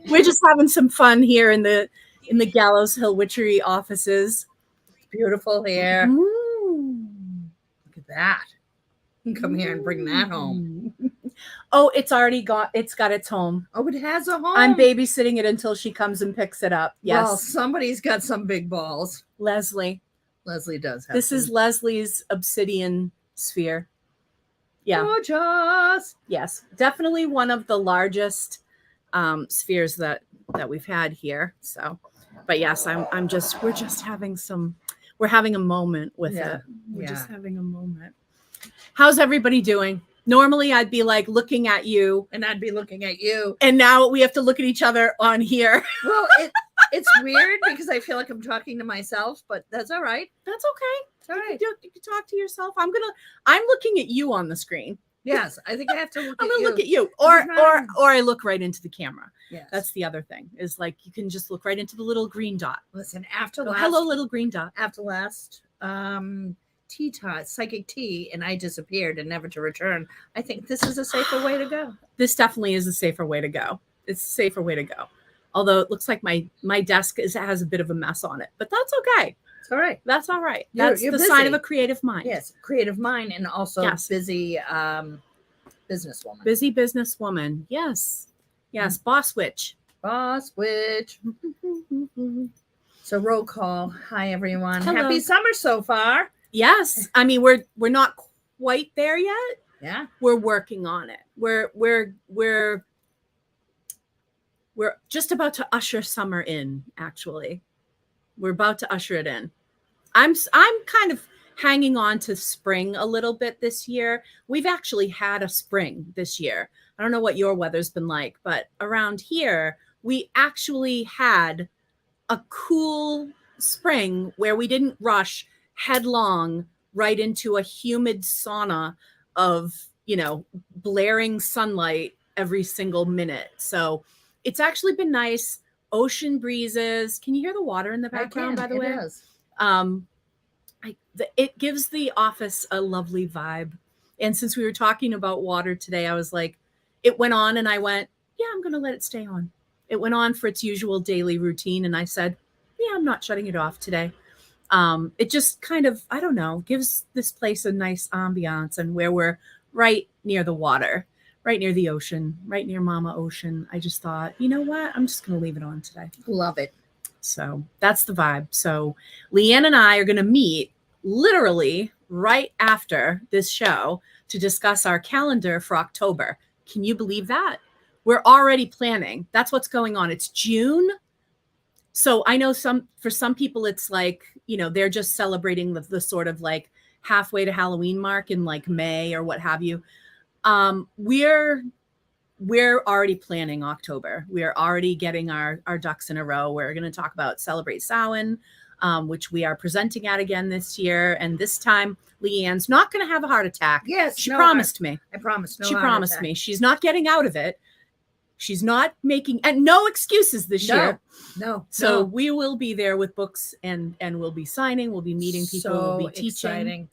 We're just having some fun here in the Gallows Hill Witchery offices. Beautiful hair. Look at that. You can come here and bring that home. Oh, it's already got its home. Oh, it has a home. I'm babysitting it until she comes and picks it up. Yes. Well, somebody's got some big balls. Leslie. Leslie does have this is Leslie's obsidian sphere. Yeah. Gorgeous. Yes. Definitely one of the largest spheres that we've had here. So, but yes, we're having a moment with it. We're just having a moment. How's everybody doing? Normally I'd be like looking at you and I'd be looking at you. And now we have to look at each other on here. Well, it's weird because I feel like I'm talking to myself, but that's all right. That's okay. It's all right. You can talk to yourself. I'm looking at you on the screen. Yes, I think I have to look I'm going to look at you. Or I look right into the camera. Yes. That's the other thing. Is like you can just look right into the little green dot. Listen, after last hello little green dot. After last tea tot, psychic tea, and I disappeared and never to return. I think this is a safer way to go. This definitely is a safer way to go. It's a safer way to go. Although it looks like my desk has a bit of a mess on it, but that's okay. It's all right. That's all right. That's the busy. sign of a creative mind. Yes, creative mind, and also busy businesswoman. Busy businesswoman. Yes. Yes. Boss witch. Boss witch. So roll call. Hi everyone. Hello. Happy summer so far. Yes. I mean, we're not quite there yet. Yeah. We're working on it. We're just about to usher summer in, actually. We're about to usher it in. I'm kind of hanging on to spring a little bit this year. We've actually had a spring this year. I don't know what your weather's been like, but around here, we actually had a cool spring where we didn't rush headlong right into a humid sauna of, blaring sunlight every single minute. So it's actually been nice. Ocean breezes. Can you hear the water in the background, by the way? It gives the office a lovely vibe. And since we were talking about water today, I was like, it went on and I went, yeah, I'm going to let it stay on. It went on for its usual daily routine. And I said, yeah, I'm not shutting it off today. It just kind of, I don't know, gives this place a nice ambiance, and where we're right near the water, right near the ocean, right near Mama Ocean. I just thought, you know what? I'm just going to leave it on today. Love it. So that's the vibe. So Leanne and I are going to meet literally right after this show to discuss our calendar for October. Can you believe that? We're already planning. That's what's going on. It's June. So I know for some people, it's like, they're just celebrating the sort of like halfway to Halloween mark in like May or what have you. We're already planning October. We are already getting our ducks in a row. We're going to talk about Celebrate Samhain, which we are presenting at again this year. And this time, Leanne's not going to have a heart attack. Yes. She promised me. I promised. She promised me. She's not getting out of it. She's not making no excuses this year. No. So we will be there with books and we'll be signing. We'll be meeting people. We'll be teaching. Exciting.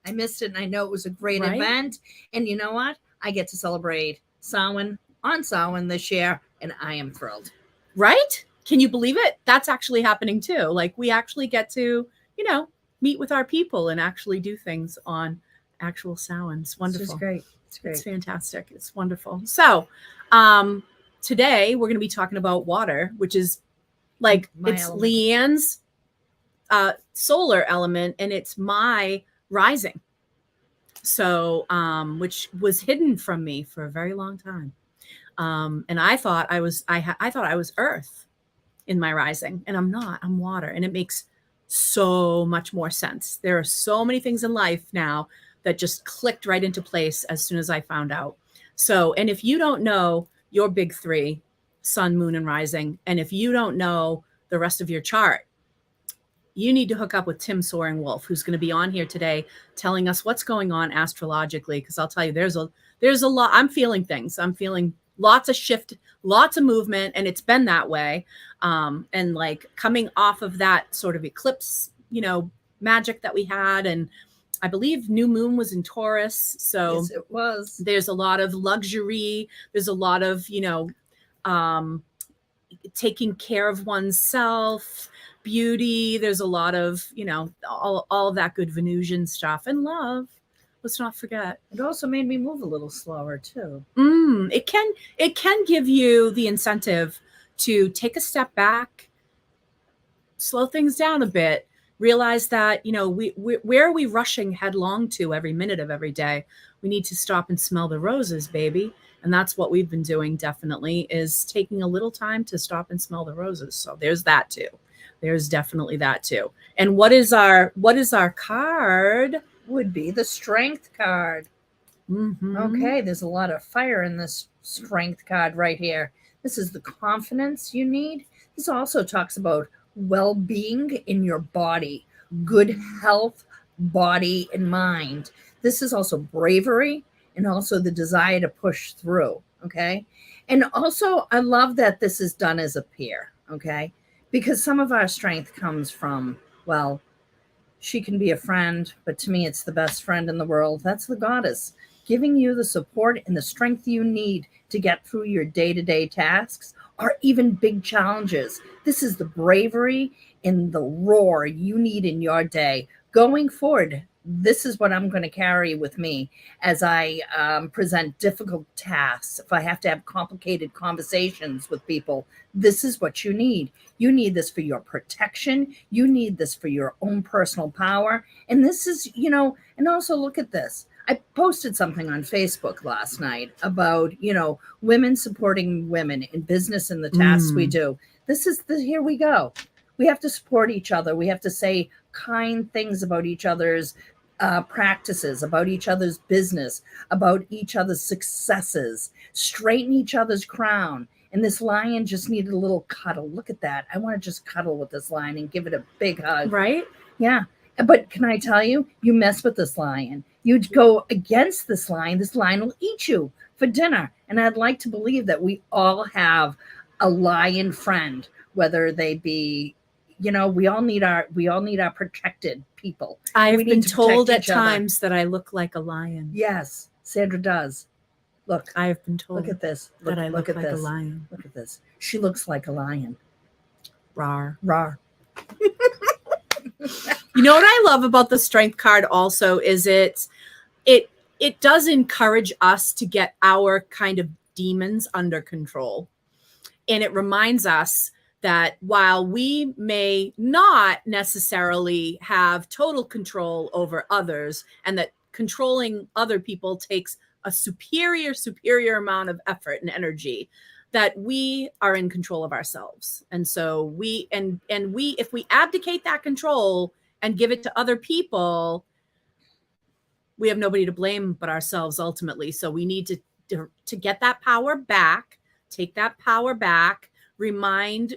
I missed it, and I know it was a great event. And you know what? I get to celebrate Samhain on Samhain this year, and I am thrilled. Right? Can you believe it? That's actually happening too. Like we actually get to, meet with our people and actually do things on actual Samhain. It's wonderful. It's great. It's fantastic. It's wonderful. So, today we're going to be talking about water, which is like it's element. Leanne's solar element, and it's my rising. So, which was hidden from me for a very long time. And I thought I was Earth in my rising, and I'm not. I'm water, and it makes so much more sense. There are so many things in life now that just clicked right into place as soon as I found out. So, and if you don't know your big three, sun, moon, and rising, and if you don't know the rest of your chart, you need to hook up with Tim Soaring Wolf, who's going to be on here today telling us what's going on astrologically. Because I'll tell you, there's a lot. I'm feeling things. I'm feeling lots of shift, lots of movement, and it's been that way. And like coming off of that sort of eclipse, magic that we had, and I believe new moon was in Taurus. So yes, it was. There's a lot of luxury. There's a lot of, taking care of oneself, beauty. There's a lot of, all of that good Venusian stuff, and love. Let's not forget. It also made me move a little slower too. It can give you the incentive to take a step back, slow things down a bit, realize that, where are we rushing headlong to every minute of every day? We need to stop and smell the roses, baby. And that's what we've been doing, definitely, is taking a little time to stop and smell the roses. So there's that too. There's definitely that too. And what is our card? Would be the Strength card. Okay, there's a lot of fire in this Strength card right here. This is the confidence you need. This also talks about well-being in your body, good health, body and mind. This is also bravery and also the desire to push through. Okay. And also, I love that this is done as a peer. Okay. Because some of our strength comes from, well, she can be a friend, but to me, it's the best friend in the world. That's the goddess giving you the support and the strength you need to get through your day-to-day tasks or even big challenges. This is the bravery and the roar you need in your day. Going forward, this is what I'm going to carry with me as I present difficult tasks. If I have to have complicated conversations with people, this is what you need. You need this for your protection. You need this for your own personal power. And this is, and also look at this. I posted something on Facebook last night about, women supporting women in business and the tasks we do. This is here we go. We have to support each other. We have to say kind things about each other's practices, about each other's business, about each other's successes, straighten each other's crown. And this lion just needed a little cuddle. Look at that. I want to just cuddle with this lion and give it a big hug. Right? Yeah. But can I tell you, you mess with this lion, you'd go against this lion will eat you for dinner. And I'd like to believe that we all have a lion friend, whether they be, we all need our protected people. I've been told at times that I look like a lion. Yes, Sandra does. Look, I have been told. Look at this. That I look like this. a lion. Look at this. She looks like a lion. Rawr. Rawr. You know what I love about the strength card also is it does encourage us to get our kind of demons under control. And it reminds us that while we may not necessarily have total control over others, and that controlling other people takes a superior amount of effort and energy, that we are in control of ourselves. And so if we abdicate that control and give it to other people, we have nobody to blame but ourselves ultimately. So we need to get that power back, take that power back, remind,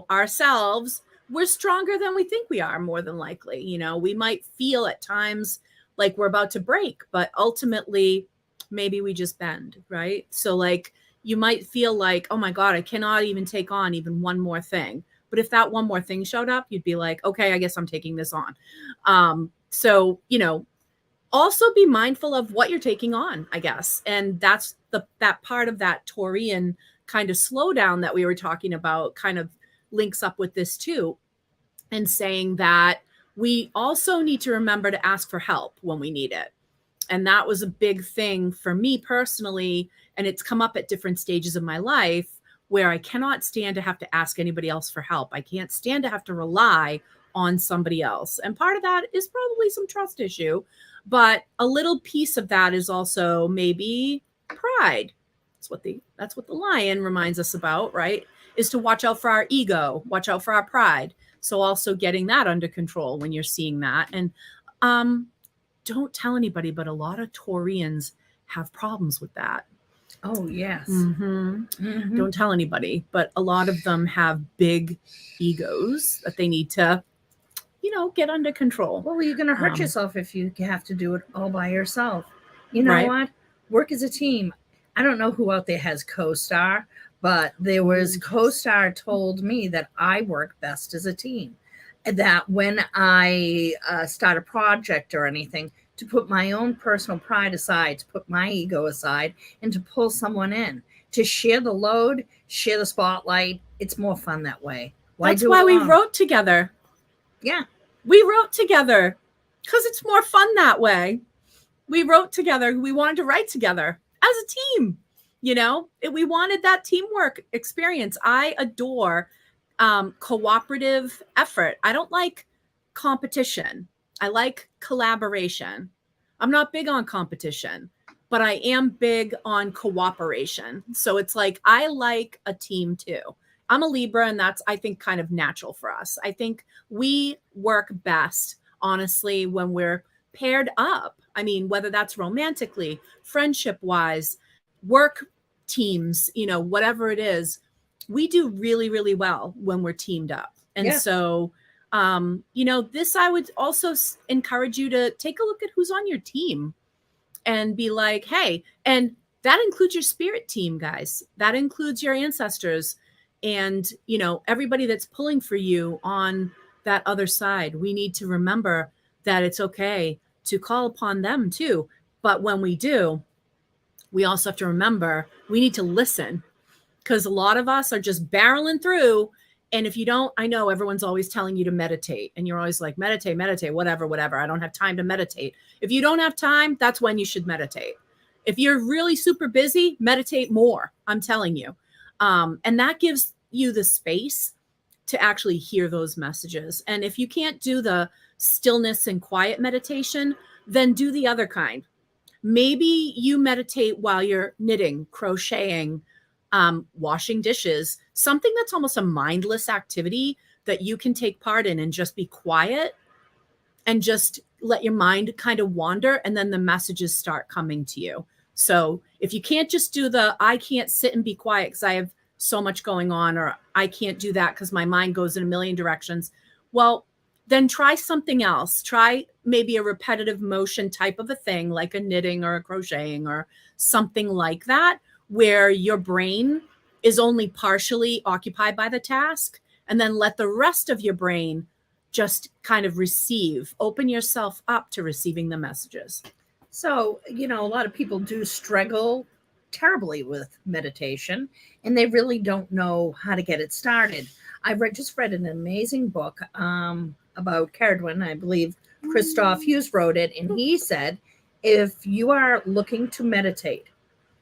ourselves we're stronger than we think we are, more than likely. We might feel at times like we're about to break, but ultimately maybe we just bend, right? So like you might feel like, oh my God, I cannot even take on even one more thing. But if that one more thing showed up, you'd be like, okay, I guess I'm taking this on. So, also be mindful of what you're taking on, I guess. And that's that part of that Taurian kind of slowdown that we were talking about kind of links up with this too. And saying that we also need to remember to ask for help when we need it. And that was a big thing for me personally. And it's come up at different stages of my life where I cannot stand to have to ask anybody else for help. I can't stand to have to rely on somebody else. And part of that is probably some trust issue, but a little piece of that is also maybe pride. That's what the lion reminds us about, right? Is to watch out for our ego, watch out for our pride. So also getting that under control when you're seeing that. And don't tell anybody, but a lot of Taurians have problems with that. Oh, yes. Don't tell anybody, but a lot of them have big egos that they need to, get under control. Well, you're going to hurt yourself if you have to do it all by yourself. You know what? Work as a team. I don't know who out there has CoStar, but there was CoStar told me that I work best as a team. That when I start a project or anything, to put my own personal pride aside, to put my ego aside, and to pull someone in. to share the load, share the spotlight. It's more fun that way. That's why we wrote together. Yeah. We wrote together because it's more fun that way. We wrote together. We wanted to write together as a team. We wanted that teamwork experience. I adore cooperative effort. I don't like competition. I like collaboration. I'm not big on competition, but I am big on cooperation. So it's like, I like a team too. I'm a Libra, and that's, I think, kind of natural for us. I think we work best, honestly, when we're paired up. I mean, whether that's romantically, friendship wise, work teams, whatever it is, we do really, really well when we're teamed up. And so, this, I would also encourage you to take a look at who's on your team and be like, hey, and that includes your spirit team, guys. That includes your ancestors and, everybody that's pulling for you on that other side. We need to remember that it's okay to call upon them too. But when we do, we also have to remember we need to listen, because a lot of us are just barreling through. And if you don't, I know everyone's always telling you to meditate, and you're always like, meditate, whatever. I don't have time to meditate. If you don't have time, that's when you should meditate. If you're really super busy, meditate more. I'm telling you. And that gives you the space to actually hear those messages. And if you can't do the stillness and quiet meditation, then do the other kind. Maybe you meditate while you're knitting, crocheting, washing dishes, something that's almost a mindless activity that you can take part in and just be quiet and just let your mind kind of wander, and then the messages start coming to you. So if you can't just do I can't sit and be quiet because I have so much going on, or I can't do that because my mind goes in a million directions, well, then try something else. Try maybe a repetitive motion type of a thing, like a knitting or a crocheting or something like that, where your brain is only partially occupied by the task, and then let the rest of your brain just kind of open yourself up to receiving the messages. So, a lot of people do struggle terribly with meditation, and they really don't know how to get it started. I just read an amazing book about Caradwin. I believe Christoph Hughes wrote it, and he said, if you are looking to meditate,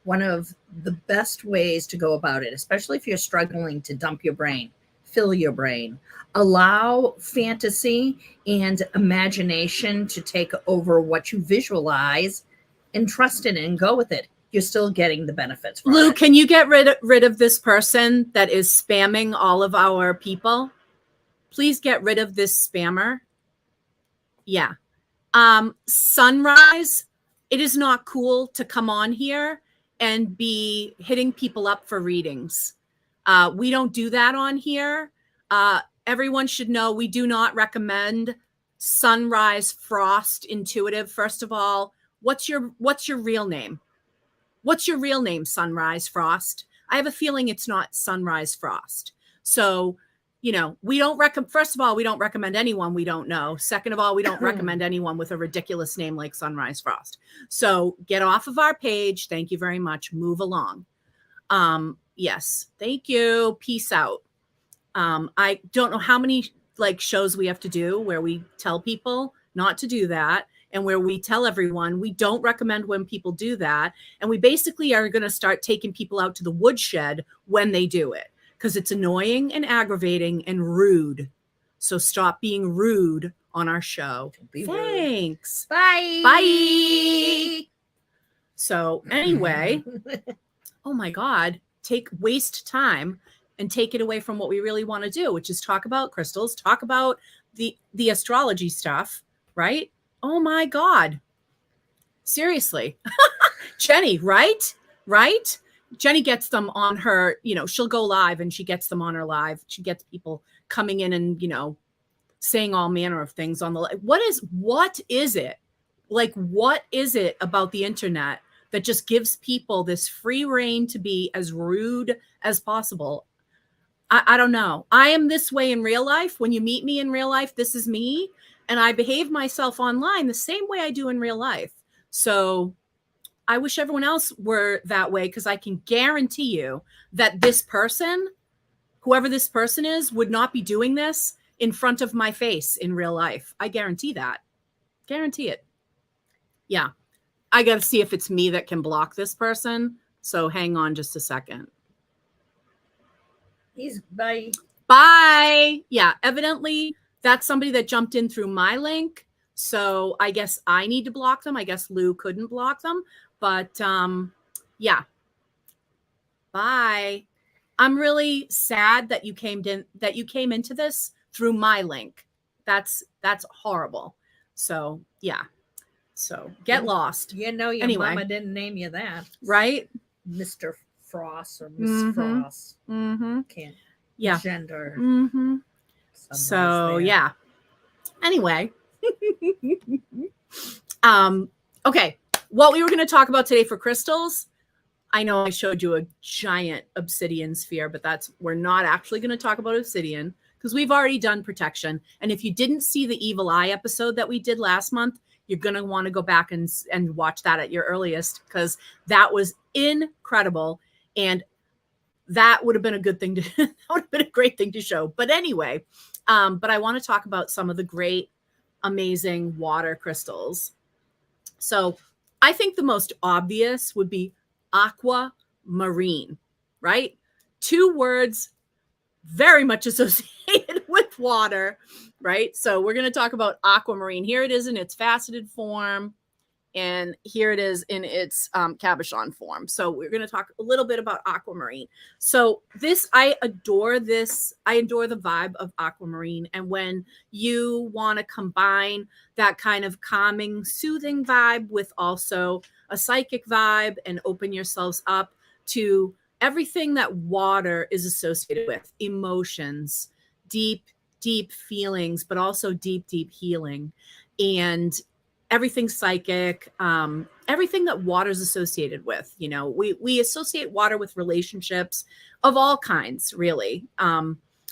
one of the best ways to go about it, especially if you're struggling to dump your brain, fill your brain, allow fantasy and imagination to take over what you visualize, and trust in it and go with it. You're still getting the benefits from Lou, it. can you get rid of this person that is spamming all of our people? Please get rid of this spammer. Yeah. Sunrise, it is not cool to come on here and be hitting people up for readings. We don't do that on here. Everyone should know we do not recommend Sunrise Frost Intuitive. First of all, what's your real name? What's your real name, Sunrise Frost? I have a feeling it's not Sunrise Frost. So, we don't first of all, we don't recommend anyone we don't know. Second of all, we don't recommend anyone with a ridiculous name like Sunrise Frost. So get off of our page. Thank you very much. Move along. Yes. Thank you. Peace out. I don't know how many shows we have to do where we tell people not to do that, and where we tell everyone we don't recommend when people do that. And we basically are going to start taking people out to the woodshed when they do it, because it's annoying and aggravating and rude. So stop being rude on our show. Thanks. Bye. Bye. So anyway, oh my God, waste time and take it away from what we really want to do, which is talk about crystals, talk about the astrology stuff, right? Oh my God. Seriously. Jenny, right? Jenny gets them on her, she'll go live and she gets them on her live. She gets people coming in and, saying all manner of things on the live. What is it? What is it about the internet that just gives people this free reign to be as rude as possible? I don't know. I am this way in real life. When you meet me in real life, this is me. And I behave myself online the same way I do in real life. So I wish everyone else were that way, because I can guarantee you that this person, whoever this person is, would not be doing this in front of my face in real life. I guarantee that. Guarantee it. Yeah. I got to see if it's me that can block this person. So hang on just a second. Bye. Bye. Yeah. Evidently, that's somebody that jumped in through my link. So I guess I need to block them. I guess Lou couldn't block them. But yeah. Bye. I'm really sad that you came into this through my link. That's horrible. So yeah. So get lost. You know, your mama didn't name you that, right? Mr. Frost or Miss Frost. Can't gender. So yeah. Anyway. Okay. What we were going to talk about today for crystals. I know I showed you a giant obsidian sphere, but we're not actually going to talk about obsidian, because we've already done protection. And if you didn't see the Evil Eye episode that we did last month, you're going to want to go back and watch that at your earliest, because that was incredible. And that would have been a good thing that would have been a great thing to show. But anyway, but I want to talk about some of the great, amazing water crystals. So I think the most obvious would be aquamarine, right? 2 words very much associated with water, right? So we're going to talk about aquamarine. Here it is in its faceted form, and here it is in its cabochon form. So we're going to talk a little bit about aquamarine. So I adore this. I adore the vibe of aquamarine. And when you want to combine that kind of calming, soothing vibe with also a psychic vibe and open yourselves up to everything that water is associated with, emotions, deep, deep feelings, but also deep, deep healing, and everything psychic, everything that water is associated with. You know, we associate water with relationships of all kinds, really,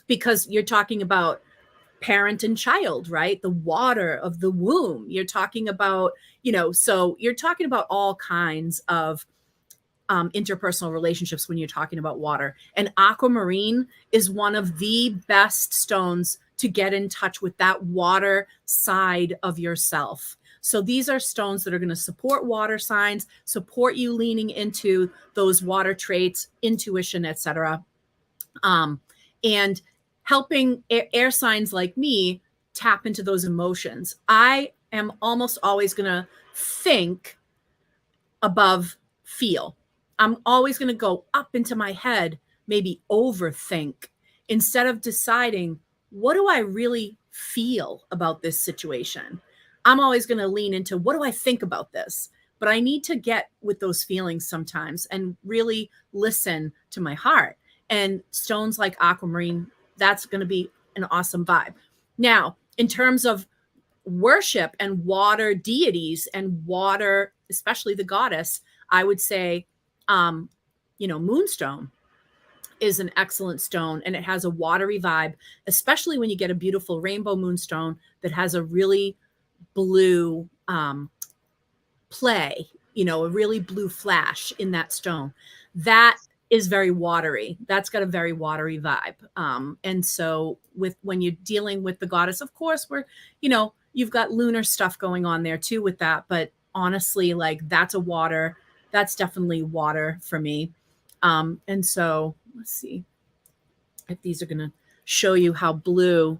because you're talking about parent and child, right? The water of the womb. You're talking about, so you're talking about all kinds of interpersonal relationships when you're talking about water. And aquamarine is one of the best stones to get in touch with that water side of yourself. So these are stones that are going to support water signs, support you leaning into those water traits, intuition, etc. And helping air signs like me tap into those emotions. I am almost always going to think above feel. I'm always going to go up into my head, maybe overthink, instead of deciding, what do I really feel about this situation? I'm always going to lean into, what do I think about this? But I need to get with those feelings sometimes and really listen to my heart. And stones like aquamarine, that's going to be an awesome vibe. Now, in terms of worship and water deities and water, especially the goddess, I would say, moonstone is an excellent stone, and it has a watery vibe, especially when you get a beautiful rainbow moonstone that has a really blue play, a really blue flash in that stone. That is very watery. That's got a very watery vibe. And so when you're dealing with the goddess, of course, you've got lunar stuff going on there too with that. But honestly, like that's definitely water for me. And so let's see if these are going to show you how blue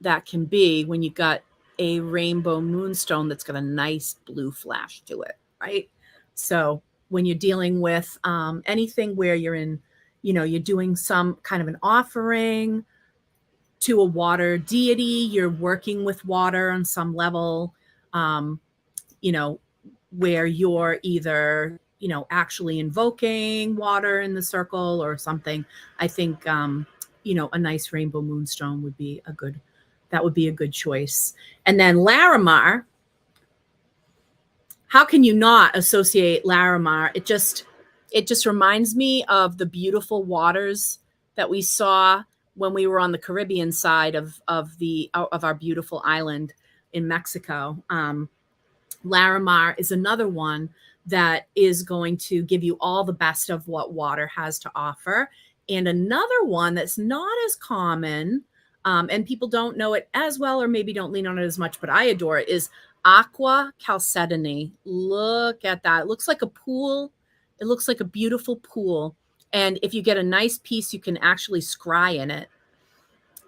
that can be when you got a rainbow moonstone that's got a nice blue flash to it, right? So when you're dealing with anything where you're in, you're doing some kind of an offering to a water deity, you're working with water on some level, where you're either, actually invoking water in the circle or something. I think, a nice rainbow moonstone would be a good choice. And then Larimar, how can you not associate Larimar? It just reminds me of the beautiful waters that we saw when we were on the Caribbean side of our beautiful island in Mexico. Larimar is another one that is going to give you all the best of what water has to offer. And another one that's not as common, and people don't know it as well, or maybe don't lean on it as much, but I adore it, is Aqua Chalcedony. Look at that. It looks like a pool. It looks like a beautiful pool. And if you get a nice piece, you can actually scry in it.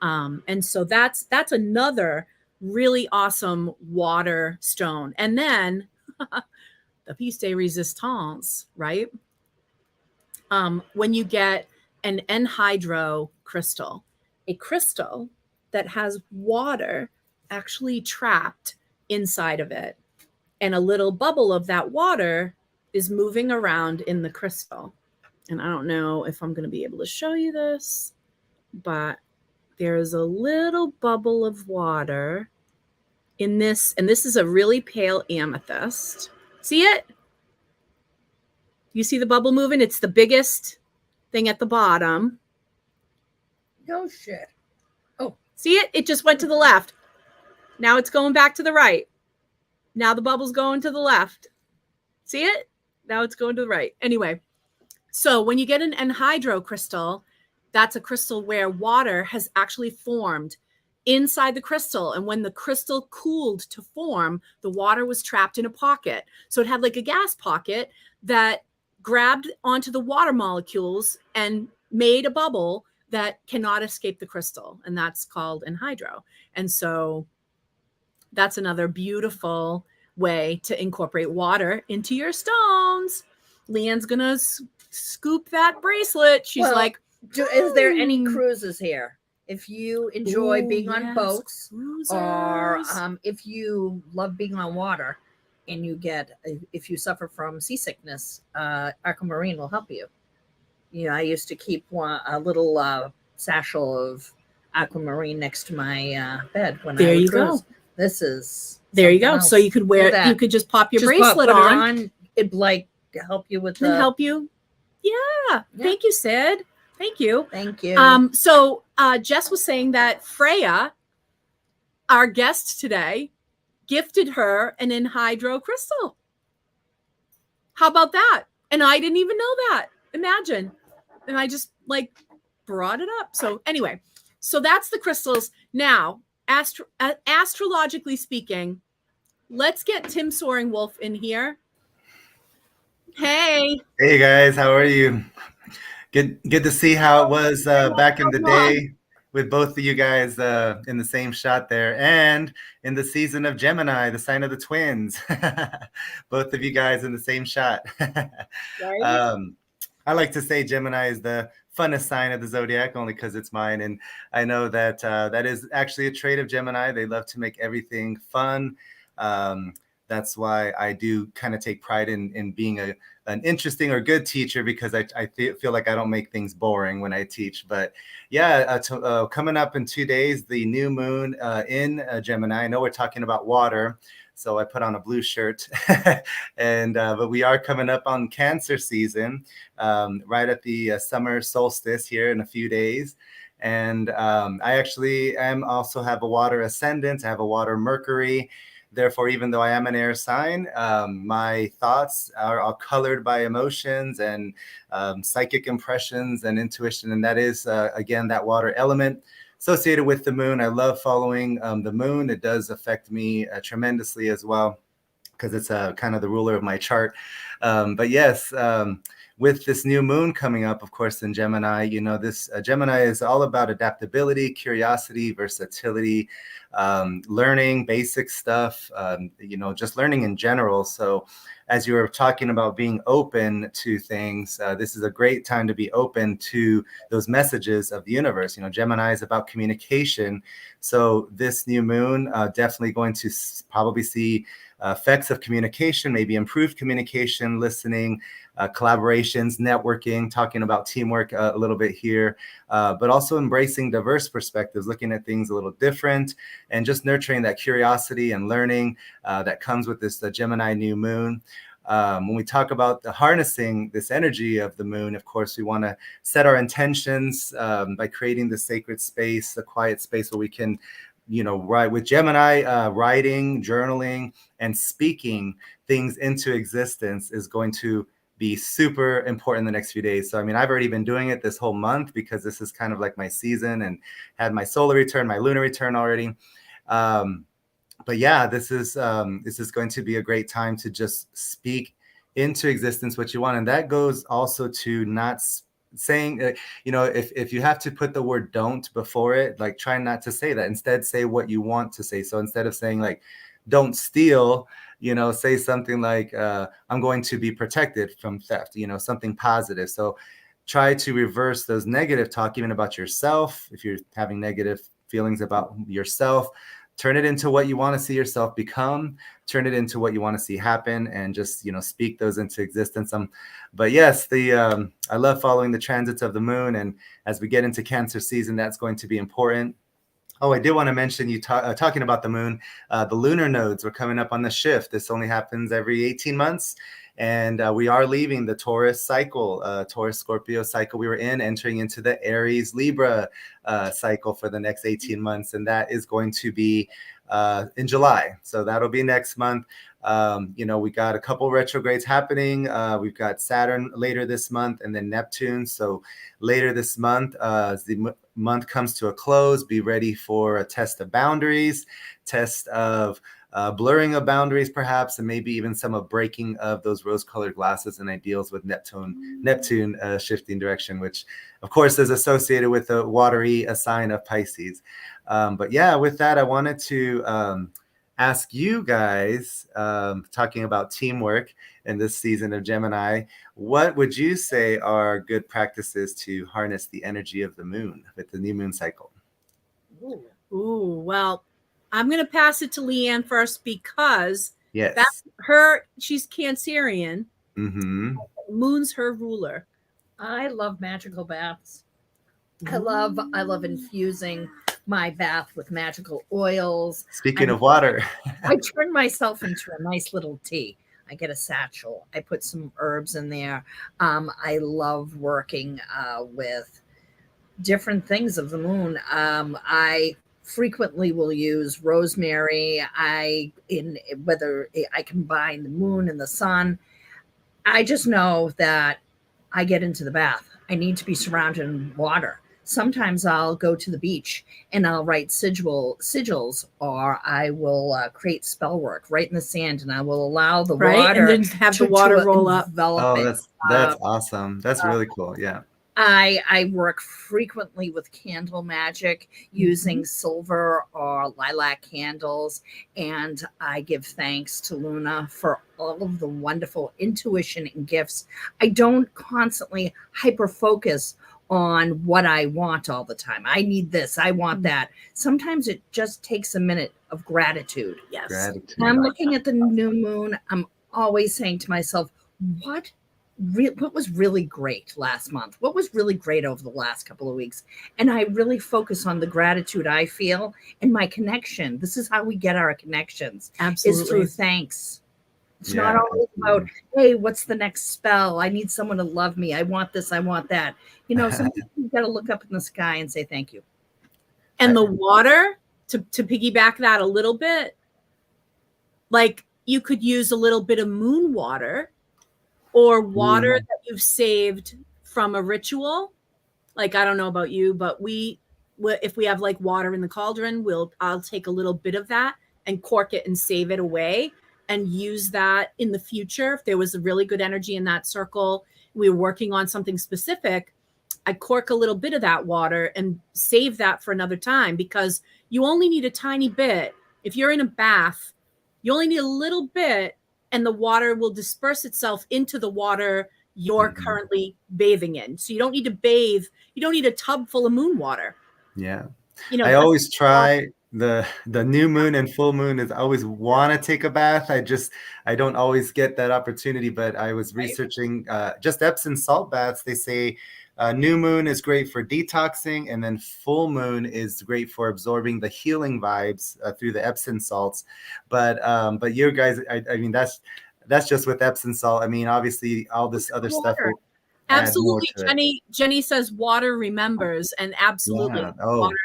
And so that's another really awesome water stone. And then the piece de resistance, right? When you get an anhydro crystal, a crystal that has water actually trapped inside of it, and a little bubble of that water is moving around in the crystal. And I don't know if I'm going to be able to show you this, but there's a little bubble of water in this, and this is a really pale amethyst. See it? You see the bubble moving? It's the biggest thing at the bottom. No shit. Oh, see it? It just went to the left. Now it's going back to the right. Now the bubble's going to the left. See it? Now it's going to the right. Anyway, so when you get an anhydro crystal, that's a crystal where water has actually formed inside the crystal. And when the crystal cooled to form, the water was trapped in a pocket. So it had like a gas pocket that grabbed onto the water molecules and made a bubble that cannot escape the crystal. And that's called anhydro. And so that's another beautiful way to incorporate water into your stones. Leanne's going to scoop that bracelet. She's like, is there any cruises here? If you enjoy being on boats, cruisers. Or if you love being on water and if you suffer from seasickness, Aquamarine will help you. You know, I used to keep a little satchel of Aquamarine next to my bed when I would cruise. This is there you go. Else. So you could wear it. You could just pop your bracelet put on. It on. It'd like help you with help you. Yeah. Thank you, Sid. Thank you. Thank you. So Jess was saying that Freya, our guest today, gifted her an anhydro crystal. How about that? And I didn't even know that. Imagine. And I just brought it up. So anyway, so that's the crystals. Now, astrologically speaking, let's get Tim Soaring Wolf in here. Hey. Hey guys, how are you? Good to see how it was back in the day with both of you guys in the same shot there, and in the season of Gemini, the sign of the twins. Both of you guys in the same shot. Right. I like to say Gemini is the funnest sign of the zodiac, only because it's mine, and I know that that is actually a trait of Gemini. They love to make everything fun. That's why I do kind of take pride in being an interesting or good teacher, because I feel like I don't make things boring when I teach. But yeah, coming up in 2 days, the new moon in Gemini. I know we're talking about water, so I put on a blue shirt. And but we are coming up on Cancer season, right at the summer solstice here in a few days. And I actually also have a water ascendant. I have a water Mercury. Therefore, even though I am an air sign, my thoughts are all colored by emotions and psychic impressions and intuition. And that is, again, that water element associated with the moon. I love following the moon. It does affect me tremendously as well, because it's kind of the ruler of my chart. But yes, with this new moon coming up, of course, in Gemini, you know, this Gemini is all about adaptability, curiosity, versatility, learning basic stuff, you know, just learning in general. So as you were talking about being open to things, this is a great time to be open to those messages of the universe. You know, Gemini is about communication. So this new moon definitely going to probably see effects of communication, maybe improved communication, listening, collaborations, networking, talking about teamwork a little bit here, but also embracing diverse perspectives, looking at things a little different, and just nurturing that curiosity and learning that comes with this Gemini new moon. When we talk about harnessing this energy of the moon, of course, we want to set our intentions by creating the sacred space, the quiet space where we can right with Gemini, writing, journaling, and speaking things into existence is going to be super important in the next few days. So, I mean, I've already been doing it this whole month because this is kind of like my season, and had my solar return, my lunar return already. But yeah, this is going to be a great time to just speak into existence what you want. And that goes also to not saying, if you have to put the word don't before it, like try not to say that. Instead, say what you want to say. So instead of saying like, don't steal, say something like, I'm going to be protected from theft, something positive. So try to reverse those negative talk, even about yourself. If you're having negative feelings about yourself, turn it into what you want to see yourself become, turn it into what you want to see happen, and just, speak those into existence. But yes, I love following the transits of the moon. And as we get into Cancer season, that's going to be important. Oh, I did want to mention you talking about the moon. The lunar nodes were coming up on the shift. This only happens every 18 months. And we are leaving the Taurus cycle, Taurus Scorpio cycle we were in, entering into the Aries Libra cycle for the next 18 months. And that is going to be in July. So that'll be next month. We got a couple retrogrades happening. We've got Saturn later this month, and then Neptune. So later this month, as the month comes to a close, be ready for a test of boundaries, test of blurring of boundaries, perhaps, and maybe even some of breaking of those rose-colored glasses and ideals with Neptune shifting direction, which, of course, is associated with the watery sign of Pisces. But yeah, with that, I wanted to ask you guys, talking about teamwork in this season of Gemini, what would you say are good practices to harness the energy of the moon with the new moon cycle? Ooh, well, I'm going to pass it to Leanne first because yes, she's Cancerian. Mm-hmm. Moon's her ruler. I love magical baths. I love infusing my bath with magical oils. Speaking of water, I turn myself into a nice little tea. I get a satchel. I put some herbs in there. I love working with different things of the moon. I frequently will use rosemary. Whether I combine the moon and the sun. I just know that I get into the bath. I need to be surrounded in water. Sometimes I'll go to the beach and I'll write sigils, or I will create spell work right in the sand, and I will allow the water and then have the water roll up. Oh, that's awesome. That's really cool. Yeah. I work frequently with candle magic using silver or lilac candles, and I give thanks to Luna for all of the wonderful intuition and gifts. I don't constantly hyper focus on what I want all the time. I need this, I want that. Sometimes it just takes a minute of gratitude. Yes. Gratitude. I'm looking at the new moon. I'm always saying to myself, what was really great last month? What was really great over the last couple of weeks? And I really focus on the gratitude I feel and my connection. This is how we get our connections. Absolutely. Is through thanks. It's not always about, hey, what's the next spell? I need someone to love me. I want this. I want that. Sometimes you've got to look up in the sky and say thank you. And the water, to piggyback that a little bit, like you could use a little bit of moon water or water that you've saved from a ritual. Like, I don't know about you, but if we have like water in the cauldron, I'll take a little bit of that and cork it and save it away and use that in the future. If there was a really good energy in that circle, we were working on something specific, I cork a little bit of that water and save that for another time, because you only need a tiny bit. If you're in a bath, you only need a little bit, and the water will disperse itself into the water you're currently bathing in. So you don't need to bathe. You don't need a tub full of moon water. Yeah. I always try the new moon and full moon is I always want to take a bath. I don't always get that opportunity, but I was researching just Epsom salt baths. They say new moon is great for detoxing, and then full moon is great for absorbing the healing vibes through the Epsom salts. But you guys, I mean, that's just with Epsom salt. I mean, obviously all this other stuff. Absolutely. Jenny says water remembers, and absolutely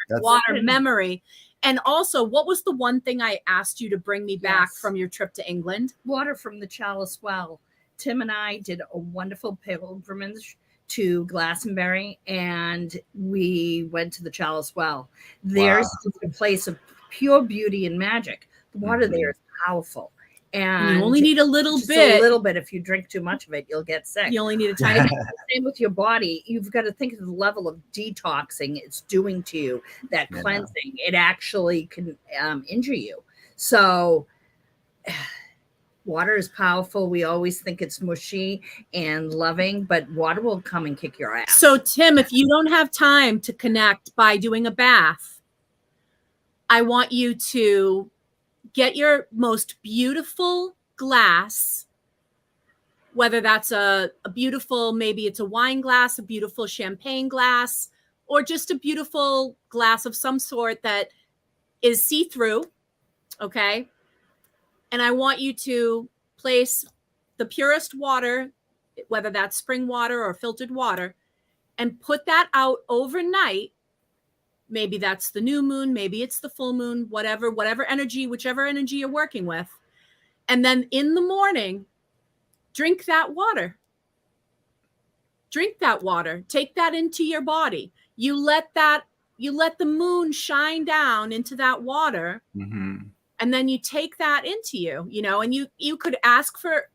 water memory. And also, what was the one thing I asked you to bring me back Yes. from your trip to England? Water from the Chalice Well. Tim and I did a wonderful pilgrimage to Glastonbury, and we went to the Chalice Well. There's a place of pure beauty and magic. The water there is powerful. And you only need a little just bit. a little bit. If you drink too much of it, you'll get sick. You only need a tiny bit. Same with your body. You've got to think of the level of detoxing it's doing to you, that cleansing. It actually can injure you. So water is powerful. We always think it's mushy and loving, but water will come and kick your ass. So, Tim, if you don't have time to connect by doing a bath, I want you to get your most beautiful glass, whether that's a beautiful, maybe it's a wine glass, a beautiful champagne glass, or just a beautiful glass of some sort that is see-through, okay? And I want you to place the purest water, whether that's spring water or filtered water, and put that out overnight. Maybe that's the new moon, maybe it's the full moon, whatever energy, whichever energy you're working with. And then in the morning, drink that water. Drink that water. Take that into your body. You let the moon shine down into that water. Mm-hmm. And then you take that into you, and you could ask for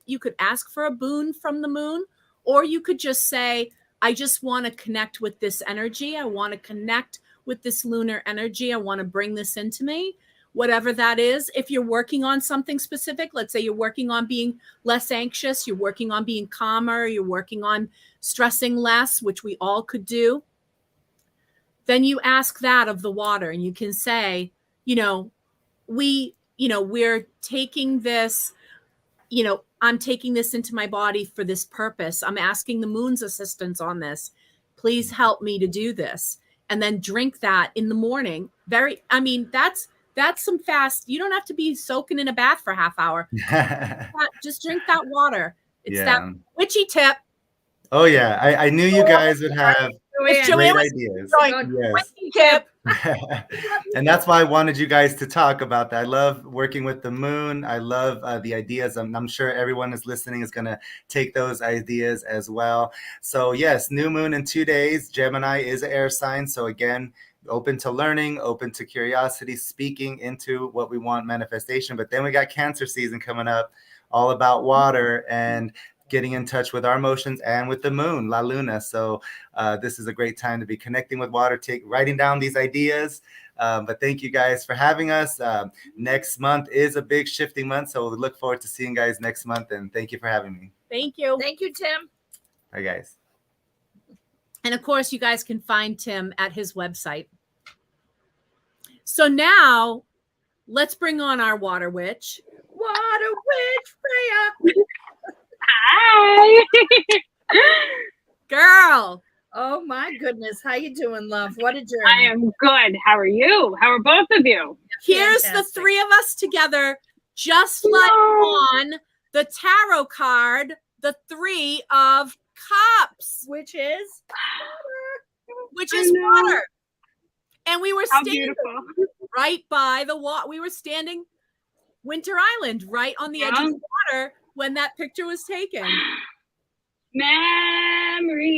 a boon from the moon, or you could just say, I just want to connect with this energy. I want to connect with this lunar energy. I want to bring this into me, whatever that is. If you're working on something specific, let's say you're working on being less anxious, you're working on being calmer, you're working on stressing less, which we all could do, then you ask that of the water, and you can say, we're taking this, I'm taking this into my body for this purpose. I'm asking the moon's assistance on this. Please help me to do this. And then drink that in the morning. That's some fast. You don't have to be soaking in a bath for a half hour. Just drink that water. It's that witchy tip. Oh yeah, I knew you guys would have great ideas. Yes. And that's why I wanted you guys to talk about that. I love working with the moon. I love the ideas. I'm sure everyone is listening is going to take those ideas as well. So yes, new moon in 2 days. Gemini is an air sign. So again, open to learning, open to curiosity, speaking into what we want manifestation. But then we got Cancer season coming up, all about water and getting in touch with our emotions and with the moon, La Luna. So this is a great time to be connecting with water, writing down these ideas. But thank you guys for having us. Next month is a big shifting month. So we look forward to seeing you guys next month. And thank you for having me. Thank you. Thank you, Tim. Bye, guys. And of course, you guys can find Tim at his website. So now let's bring on our water witch. Water witch, Freya. Hi. Girl. Oh my goodness. How you doing, love? What a journey. I am good. How are you? How are both of you? Here's Fantastic. the three of us together, just like on the tarot card, the 3 of Cups, Which is water. And we were How standing beautiful. right by the water. We were standing Winter Island, right on the edge of the water when that picture was taken. Memories.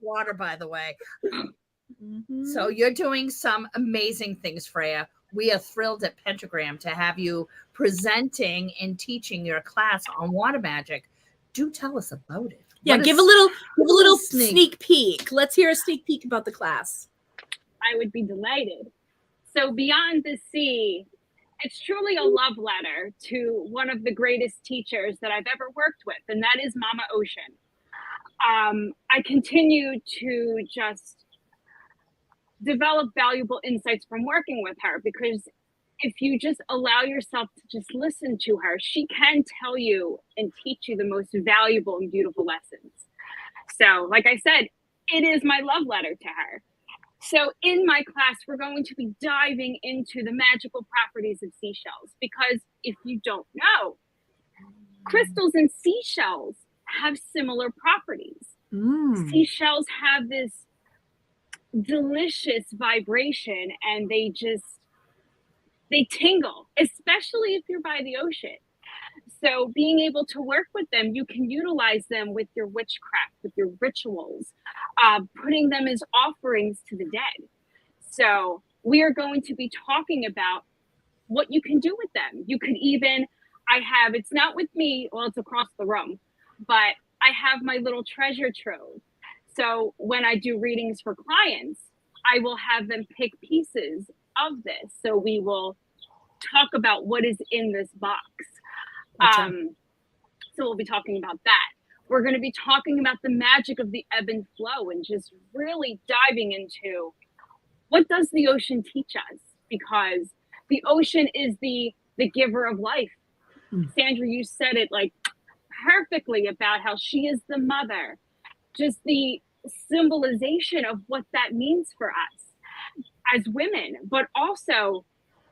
water, by the way. Mm-hmm. So you're doing some amazing things, Freya. We are thrilled at Pentagram to have you presenting and teaching your class on water magic. Do tell us about it. Yeah, What give is- a little sneak. sneak peek. Let's hear a sneak peek about the class. I would be delighted. So Beyond the Sea, it's truly a love letter to one of the greatest teachers that I've ever worked with, and that is Mama Ocean. I continue to just develop valuable insights from working with her, because if you just allow yourself to just listen to her, she can tell you and teach you the most valuable and beautiful lessons. So, like I said, it is my love letter to her. So in my class, we're going to be diving into the magical properties of seashells, because if you don't know, crystals and seashells have similar properties. Seashells have this delicious vibration, and they tingle, especially if you're by the ocean. So being able to work with them, you can utilize them with your witchcraft, with your rituals, putting them as offerings to the dead. So we are going to be talking about what you can do with them. You could even, it's not with me, well, it's across the room, but I have my little treasure trove. So when I do readings for clients, I will have them pick pieces of this. So we will talk about what is in this box. So we'll be talking about that. We're going to be talking about the magic of the ebb and flow, and just really diving into what does the ocean teach us, because the ocean is the giver of life. Sandra, you said it like perfectly about how she is the mother, just the symbolization of what that means for us as women, but also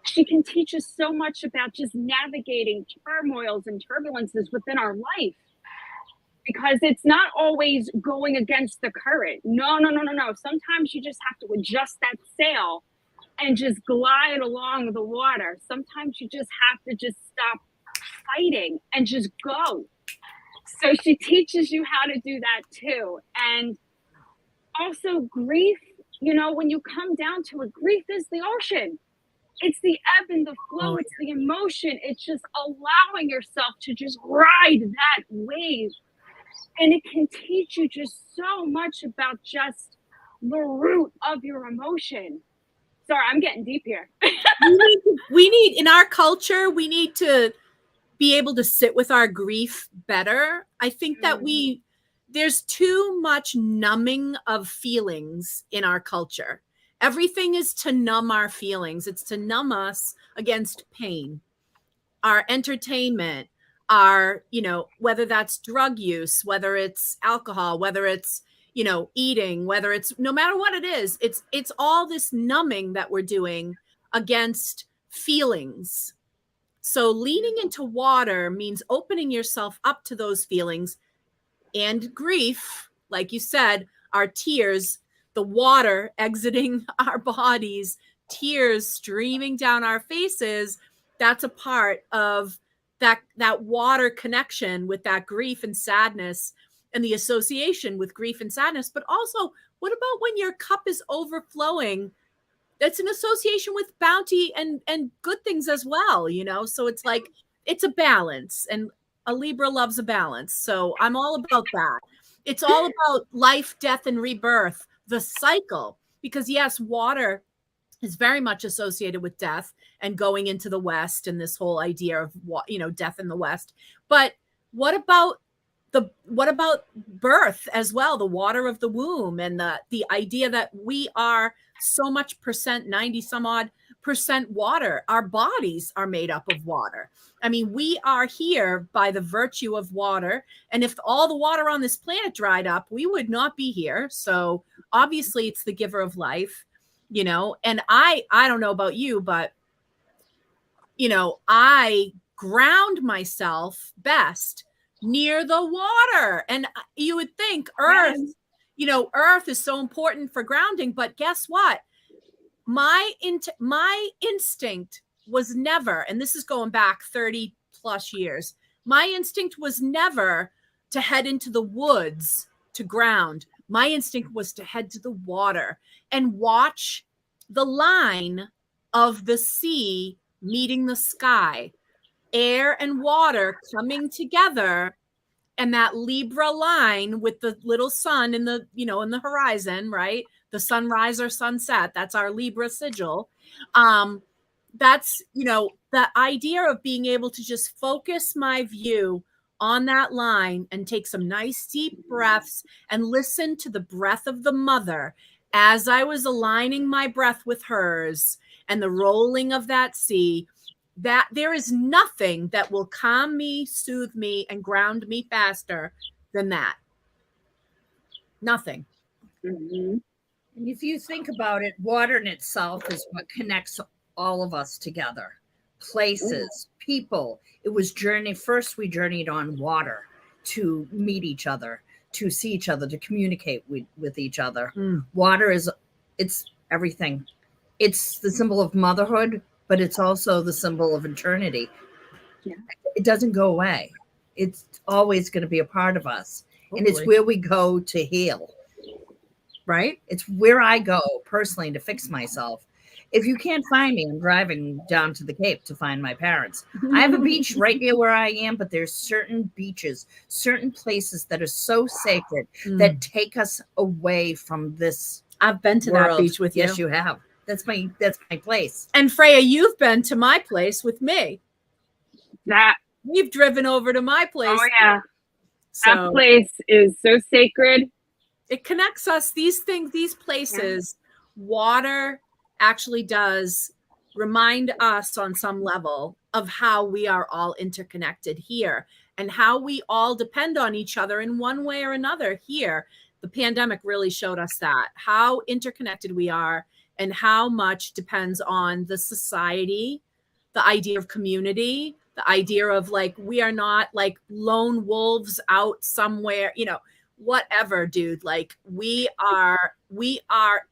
she can teach us so much about just navigating turmoils and turbulences within our life, because it's not always going against the current. No. Sometimes you just have to adjust that sail and just glide along the water. Sometimes you just have to just stop fighting and just go. So she teaches you how to do that too. And also grief, when you come down to it, grief is the ocean. It's the ebb and the flow. It's the emotion. It's just allowing yourself to just ride that wave. And it can teach you just so much about just the root of your emotion. Sorry, I'm getting deep here. we need in our culture, we need to be able to sit with our grief better. I think that there's too much numbing of feelings in our culture. Everything is to numb our feelings. It's to numb us against pain, our entertainment, our, whether that's drug use, whether it's alcohol, whether it's, eating, whether it's, no matter what it is, it's all this numbing that we're doing against feelings. So leaning into water means opening yourself up to those feelings and grief, like you said, our tears, the water exiting our bodies, tears streaming down our faces. That's a part of that water connection with that grief and sadness, and the association with grief and sadness. But also, what about when your cup is overflowing? That's an association with bounty and good things as well, So it's like, it's a balance, and a Libra loves a balance. So I'm all about that. It's all about life, death, and rebirth, the cycle, because yes, water is very much associated with death and going into the West, and this whole idea of death in the West. But what about birth as well, the water of the womb, and the idea that we are so much %, 90 some odd % water. Our bodies are made up of water. I mean, we are here by the virtue of water. And if all the water on this planet dried up, we would not be here. So obviously it's the giver of life, and I don't know about you, but, I ground myself best near the water. And you would think Earth, Earth is so important for grounding, but guess what? My instinct was never, and this is going back 30 plus years, my instinct was never to head into the woods to ground. My instinct was to head to the water and watch the line of the sea meeting the sky, air and water coming together, and that Libra line with the little sun in the, in the horizon, right? The sunrise or sunset, that's our Libra sigil. That's, the idea of being able to just focus my view on that line and take some nice deep breaths and listen to the breath of the mother as I was aligning my breath with hers, and the rolling of that sea. That there is nothing that will calm me, soothe me, and ground me faster than that. Nothing. Mm-hmm. And if you think about it, water in itself is what connects all of us together. Places, people. It was first we journeyed on water to meet each other, to see each other, to communicate with each other. Water is It's everything. It's the symbol of motherhood, but it's also the symbol of eternity. Yeah. It doesn't go away. It's always going to be a part of us. And it's Totally. where we go to heal. Right? It's where I go personally to fix myself. If you can't find me, I'm driving down to the Cape to find my parents. I have a beach right near where I am, but there's certain beaches, certain places that are so sacred that take us away from this I've been to world. that beach with you. Yes, you have. That's my place. And Freya, you've been to my place with me. That, We've driven over to my place. oh yeah, So that place is so sacred. it connects us. These things, these places, water actually does remind us on some level of how we are all interconnected here and how we all depend on each other in one way or another here. The pandemic really showed us that, how interconnected we are and how much depends on the society, the idea of community, the idea of like, we are not like lone wolves out somewhere, you know, whatever, dude. Like we are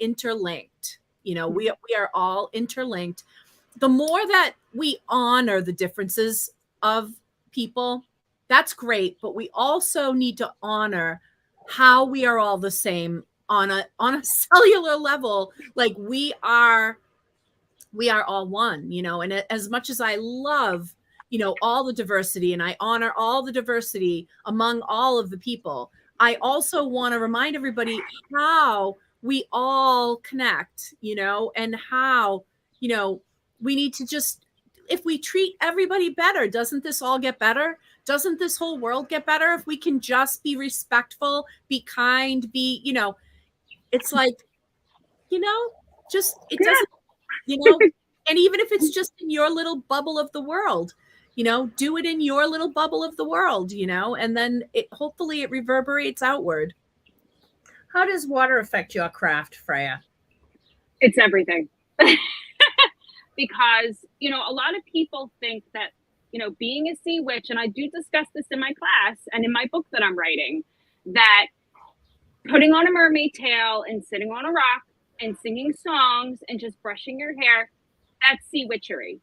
interlinked. You know, we are all interlinked. The more that we honor the differences of people, that's great. But we also need to honor how we are all the same on a cellular level. Like we are all one, you know, and as much as I love, you know, all the diversity and I honor all the diversity among all of the people, I also want to remind everybody how we all connect, you know, and how, you know, we need to just, if we treat everybody better, doesn't this all get better? Doesn't this whole world get better if we can just be respectful, be kind, be, you know, it's like, you know, just, it doesn't, you know, and even if it's just in your little bubble of the world, you know, do it in your little bubble of the world, you know, and then hopefully it reverberates outward. How does water affect your craft, Freya? It's everything. Because, you know, a lot of people think that, you know, being a sea witch, and I do discuss this in my class and in my book that I'm writing, that putting on a mermaid tail and sitting on a rock and singing songs and just brushing your hair, that's sea witchery.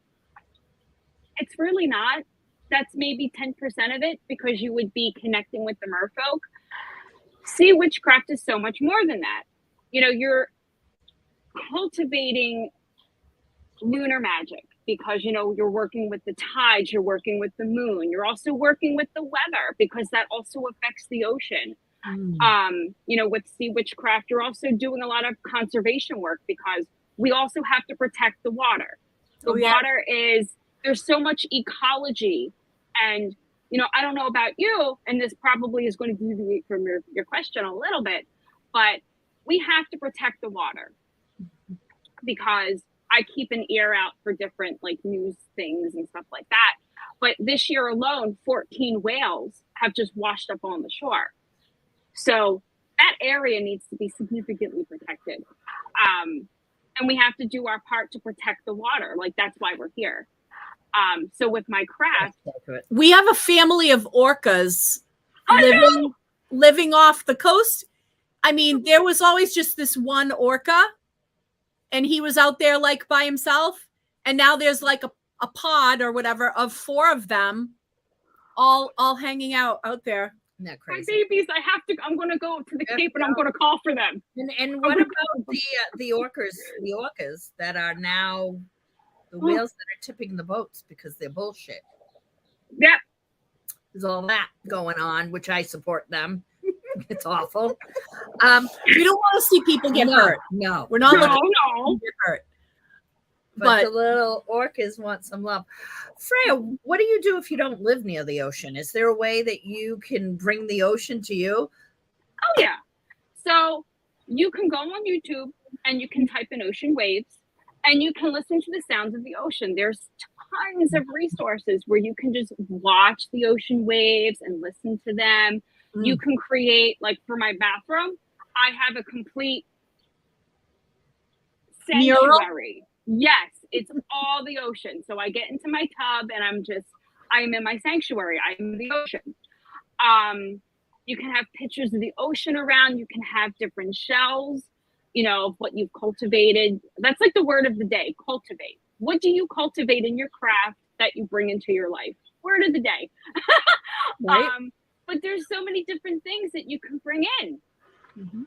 It's really not. That's maybe 10% of it because you would be connecting with the merfolk. Sea witchcraft is so much more than that. You know, you're cultivating lunar magic because, you know, you're working with the tides, you're working with the moon, you're also working with the weather because that also affects the ocean. You know, with sea witchcraft, you're also doing a lot of conservation work because we also have to protect the water. The water is, there's so much ecology. And, you know, I don't know about you, and this probably is going to deviate from your question a little bit, but we have to protect the water because I keep an ear out for different like news things and stuff like that. But this year alone, 14 whales have just washed up on the shore. So that area needs to be significantly protected. And we have to do our part to protect the water. Like that's why we're here. So with my craft, we have a family of orcas living off the coast. I mean, there was always just this one orca and he was out there like by himself. And now there's like a pod or whatever of 4 of them all hanging out there. Isn't that my crazy? babies, I'm going to go to the Cape and I'm going to call for them. And what about the orcas that are now the whales that are tipping the boats because they're bullshit? Yeah. There's all that going on, which I support them. It's awful. We don't want to see people get hurt. No, we're not looking to get hurt. But the little orcas want some love. Freya, what do you do if you don't live near the ocean? Is there a way that you can bring the ocean to you? Oh, yeah. So you can go on YouTube and you can type in ocean waves and you can listen to the sounds of the ocean. There's tons of resources where you can just watch the ocean waves and listen to them. You can create, like for my bathroom, I have a complete sanctuary. Yes, it's all the ocean. So I get into my tub and I'm in my sanctuary. I'm in the ocean. You can have pictures of the ocean around. You can have different shells. of what you've cultivated. That's like the word of the day, cultivate. What do you cultivate in your craft that you bring into your life? Word of the day. Right. But there's so many different things that you can bring in. Mm-hmm.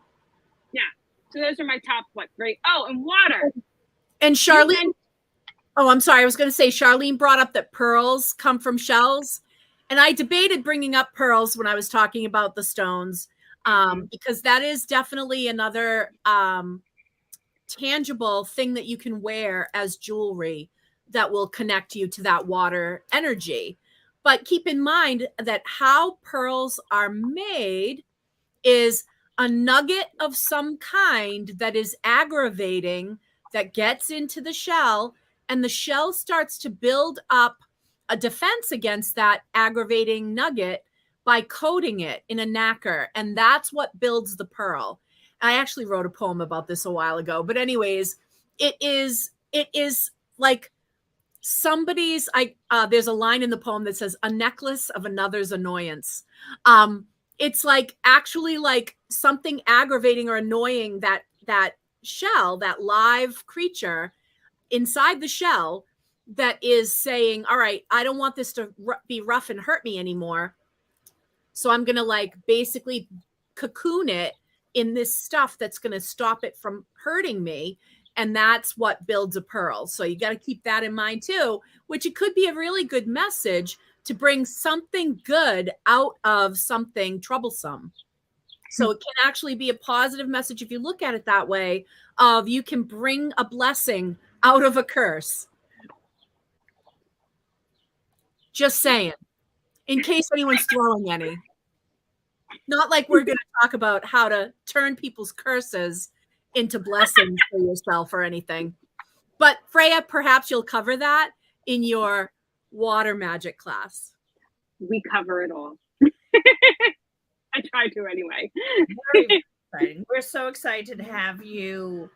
Yeah. So those are my top, right? Oh, and water. And Charlene, oh, I'm sorry. I was going to say, Charlene brought up that pearls come from shells. And I debated bringing up pearls when I was talking about the stones, because that is definitely another tangible thing that you can wear as jewelry that will connect you to that water energy. But keep in mind that how pearls are made is a nugget of some kind that is aggravating, that gets into the shell, and the shell starts to build up a defense against that aggravating nugget by coating it in a nacre. And that's what builds the pearl. I actually wrote a poem about this a while ago, but anyways, it is like somebody's, there's a line in the poem that says, a necklace of another's annoyance. It's like actually like something aggravating or annoying that shell, that live creature inside the shell, that is saying, all right, I don't want this to be rough and hurt me anymore. So I'm going to like basically cocoon it in this stuff that's going to stop it from hurting me. And that's what builds a pearl. So you got to keep that in mind too, which it could be a really good message to bring something good out of something troublesome. So it can actually be a positive message if you look at it that way, of you can bring a blessing out of a curse. Just saying, in case anyone's throwing any. Not like we're going to talk about how to turn people's curses into blessings for yourself or anything. But Freya, perhaps you'll cover that in your water magic class. We cover it all. I try to anyway. Very exciting. We're so excited to have you,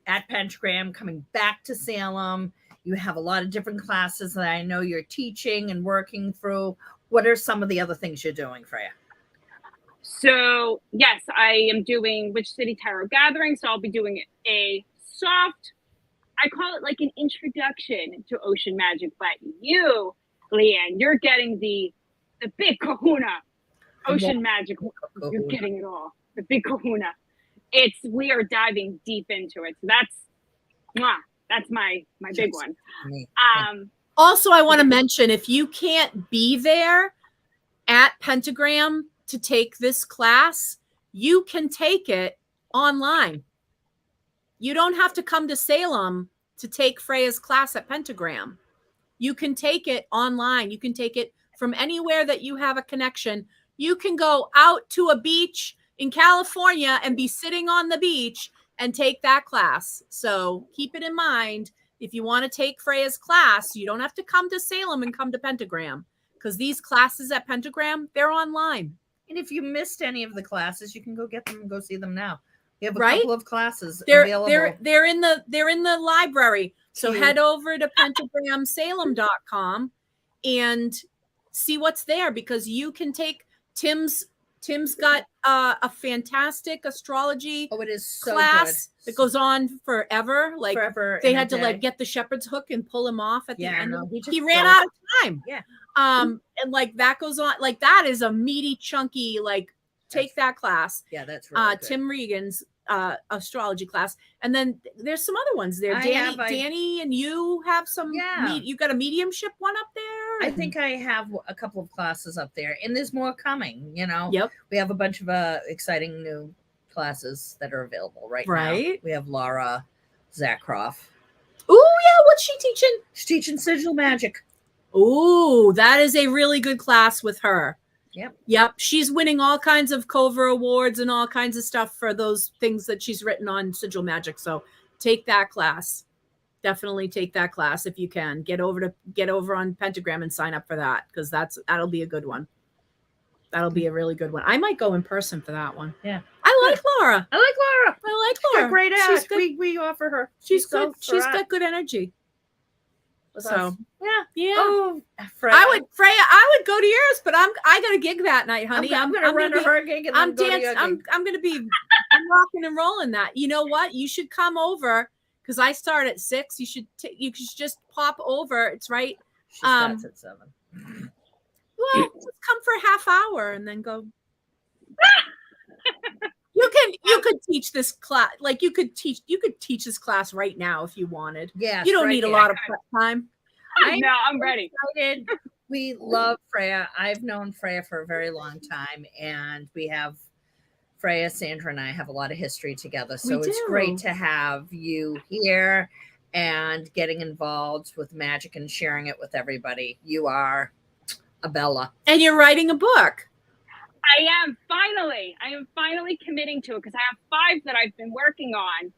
at Pentagram, coming back to Salem. You have a lot of different classes that I know you're teaching and working through. What are some of the other things you're doing, Freya? So, yes, I am doing Witch City Tarot Gathering. So I'll be doing a soft, I call it like an introduction to ocean magic. But you, Leanne, you're getting the big kahuna ocean magic. You're getting it all. The big kahuna. We are diving deep into it. So that's my big one. Also, I want to mention, if you can't be there at Pentagram to take this class, you can take it online. You don't have to come to Salem to take Freya's class at Pentagram. You can take it online. You can take it from anywhere that you have a connection. You can go out to a beach in California and be sitting on the beach and take that class. So keep it in mind. If you want to take Freya's class, you don't have to come to Salem and come to Pentagram, because these classes at Pentagram, they're online. And if you missed any of the classes, you can go get them and go see them now. We have a couple of classes available. They're in the library. So head over to pentagramsalem.com and see what's there, because you can take Tim's got a fantastic astrology class that goes on forever. Like they had to like get the shepherd's hook and pull him off at the end. He ran out of time. Yeah. And like that goes on. Like that is a meaty, chunky, like take that class. Yeah, that's really good. Tim Regan's astrology class. And then there's some other ones there. Danny and you have some. You got a mediumship one up there. I think I have a couple of classes up there, and there's more coming. Yep. We have a bunch of exciting new classes that are available right now. We have Laura Zakroff. Oh yeah, what's she teaching? She's teaching sigil magic. Oh, that is a really good class with her. Yep. She's winning all kinds of Cover Awards and all kinds of stuff for those things that she's written on sigil magic. So take that class. Definitely take that class if you can. Get over on Pentagram and sign up for that, because that'll be a good one. That'll be a really good one. I might go in person for that one. Yeah. I like Laura. She's great at. We offer her. She's good. She's got good energy. with So us. Yeah. yeah. Oh, Freya. I would go to yours, but I got a gig that night, honey. I'm gonna run to her gig and then I'm go to dancing. your gig. I'm gonna be rocking and rolling that. You know what? You should come over because I start at 6. You should just pop over. It's right. She starts at 7. Well, just come for a half hour and then go. You could teach this class, like you could teach this class right now if you wanted. Yeah, You don't need a lot of prep time. No, I'm ready. Excited. We love Freya. I've known Freya for a very long time, and we have Freya, Sandra, and I have a lot of history together. So We it's do. great to have you here and getting involved with magic and sharing it with everybody. You are a Bella. And you're writing a book. I am finally committing to it because I have 5 that I've been working on,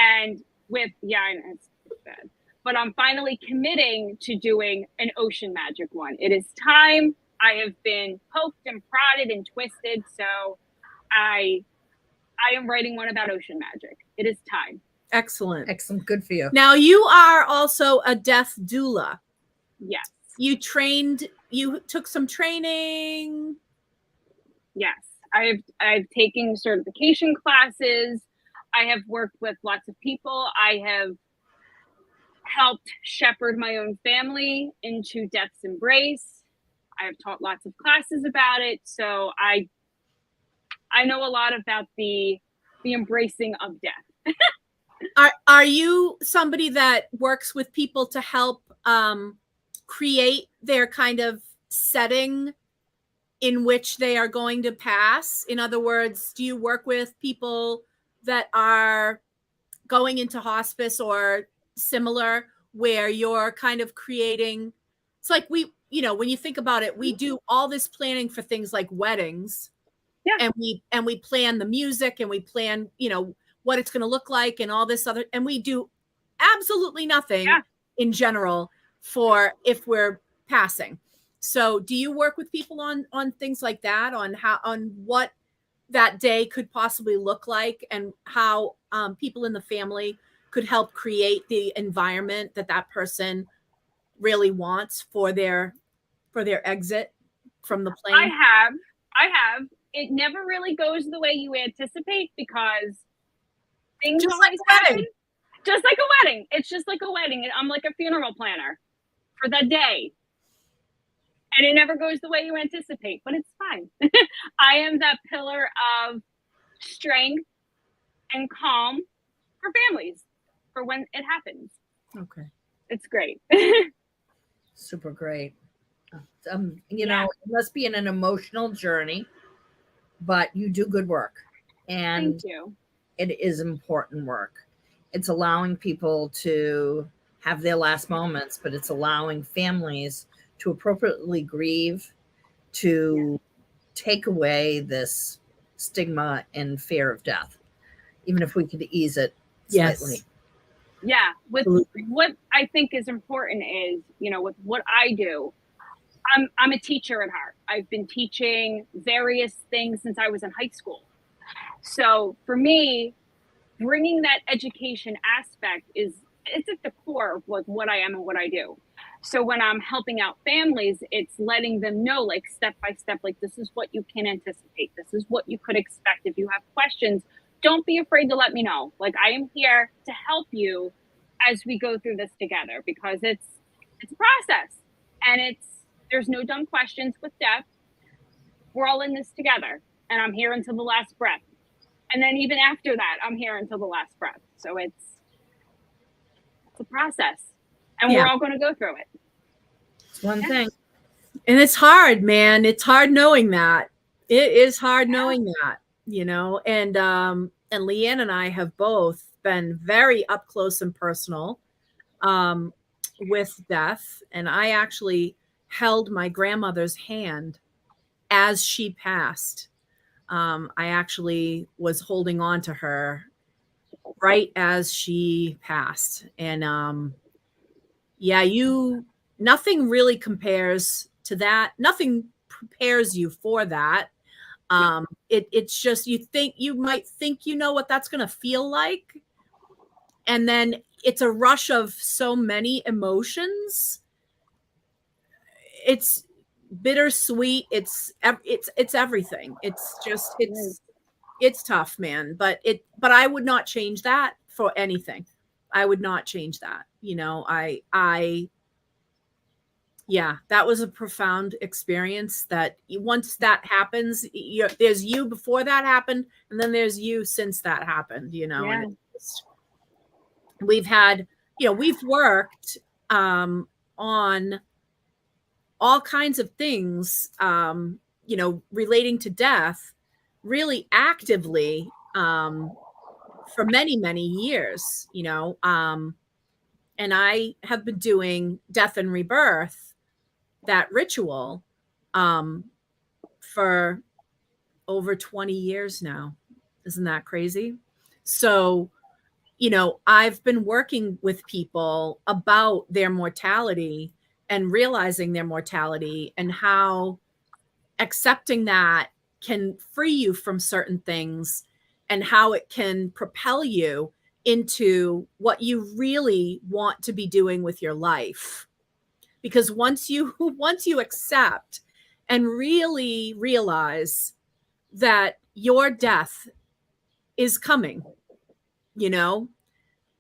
and I know it's bad, but I'm finally committing to doing an ocean magic one. It is time. I have been poked and prodded and twisted, so I am writing one about ocean magic. It is time. Excellent. Excellent. Good for you. Now you are also a death doula. Yes. You took some training. Yes. I've taken certification classes. I have worked with lots of people. I have helped shepherd my own family into death's embrace. I have taught lots of classes about it. So I know a lot about the embracing of death. Are you somebody that works with people to help create their kind of setting in which they are going to pass? In other words, do you work with people that are going into hospice or similar, where you're kind of creating? It's like when you think about it, we do all this planning for things like weddings. Yeah. And we plan the music and we plan, what it's going to look like and all this other, and we do absolutely nothing in general for if we're passing. So do you work with people on things like that, on what that day could possibly look like, and how people in the family could help create the environment that person really wants for their exit from the plane? I have. It never really goes the way you anticipate because things Just always like a happen. wedding. Just like a wedding. It's just like a wedding. I'm like a funeral planner for that day. And it never goes the way you anticipate, but it's fine. I am that pillar of strength and calm for families for when it happens. Okay. It's great. Super great. It must be an emotional journey, but you do good work. And Thank you. it is important work. It's allowing people to have their last moments, but it's allowing families to appropriately grieve, to take away this stigma and fear of death, even if we could ease it slightly. Yeah. With what I think is important is, with what I do, I'm a teacher at heart. I've been teaching various things since I was in high school. So for me, bringing that education aspect it's at the core of what I am and what I do. So when I'm helping out families, it's letting them know, like, step by step, like, this is what you can anticipate. This is what you could expect. If you have questions, don't be afraid to let me know. Like, I am here to help you as we go through this together, because it's a process, and there's no dumb questions with death. We're all in this together, and I'm here until the last breath. And then even after that, I'm here until the last breath. So it's a process, and we're all going to go through it. It's one thing. And it's hard, man. It's hard knowing that. It is hard knowing that, and Leanne and I have both been very up close and personal with death. And I actually held my grandmother's hand as she passed. I actually was holding on to her right as she passed. And nothing really compares to that. Nothing prepares you for that. It's just, you might think what that's going to feel like. And then it's a rush of so many emotions. It's bittersweet. It's everything. It's just, it's tough, man. But I would not change that for anything. I would not change that. You know, yeah, that was a profound experience. That once that happens, there's you before that happened, and then there's you since that happened, you know. Yeah. And we've had, you know, we've worked on all kinds of things, you know, relating to death really actively for many, many years, you know. And I have been doing death and rebirth, that ritual, for over 20 years now. Isn't that crazy? So, you know, I've been working with people about their mortality and realizing their mortality, and how accepting that can free you from certain things, and how it can propel you into what you really want to be doing with your life. Because once you accept and really realize that your death is coming, you know,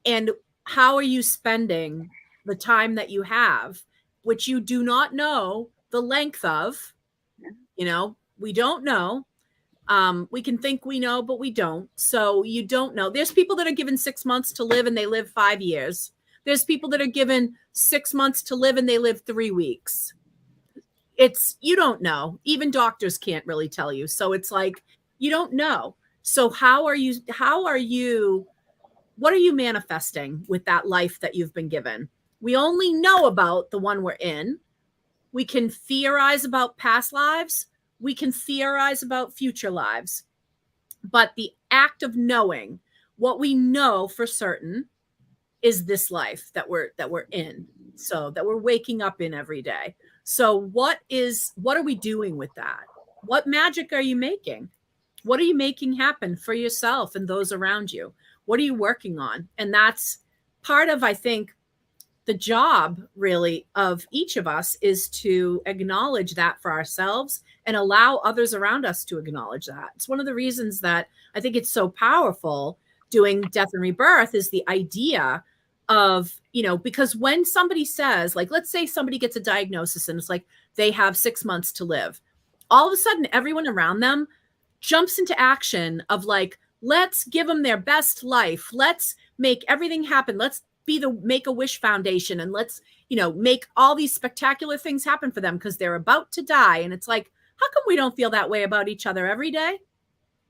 and how are you spending the time that you have, which you do not know the length of, you know, we don't know. We can think we know, but we don't. So you don't know. There's people that are given 6 months to live and they live 5 years. There's people that are given 6 months to live and they live 3 weeks. You don't know. Even doctors can't really tell you. So it's like, you don't know. So what are you manifesting with that life that you've been given? We only know about the one we're in. We can theorize about past lives. We can theorize about future lives. But the act of knowing, what we know for certain, is this life that we're in. So that we're waking up in every day. So what are we doing with that? What magic are you making? What are you making happen for yourself and those around you? What are you working on? And that's part of, I think, the job really of each of us, is to acknowledge that for ourselves and allow others around us to acknowledge that. It's one of the reasons that I think it's so powerful doing death and rebirth, is the idea of, you know, because when somebody says, like, let's say somebody gets a diagnosis and it's like they have 6 months to live, all of a sudden everyone around them jumps into action of like, let's give them their best life. Let's make everything happen. Let's be the Make-A-Wish Foundation, and let's, you know, make all these spectacular things happen for them because they're about to die. And it's like, how come we don't feel that way about each other every day?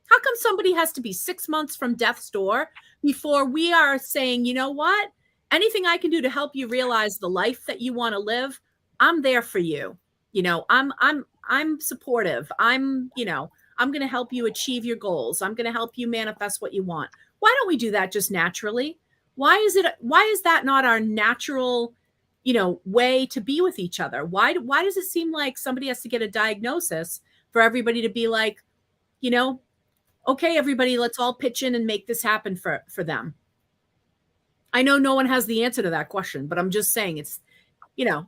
How come somebody has to be 6 months from death's door before we are saying, you know what? Anything I can do to help you realize the life that you want to live, I'm there for you. You know, I'm supportive. You know, I'm going to help you achieve your goals. I'm going to help you manifest what you want. Why don't we do that just naturally? Why is that not our natural, you know, way to be with each other? Why does it seem like somebody has to get a diagnosis for everybody to be like, you know, okay, everybody, let's all pitch in and make this happen for them? I know no one has the answer to that question, but I'm just saying, it's, you know,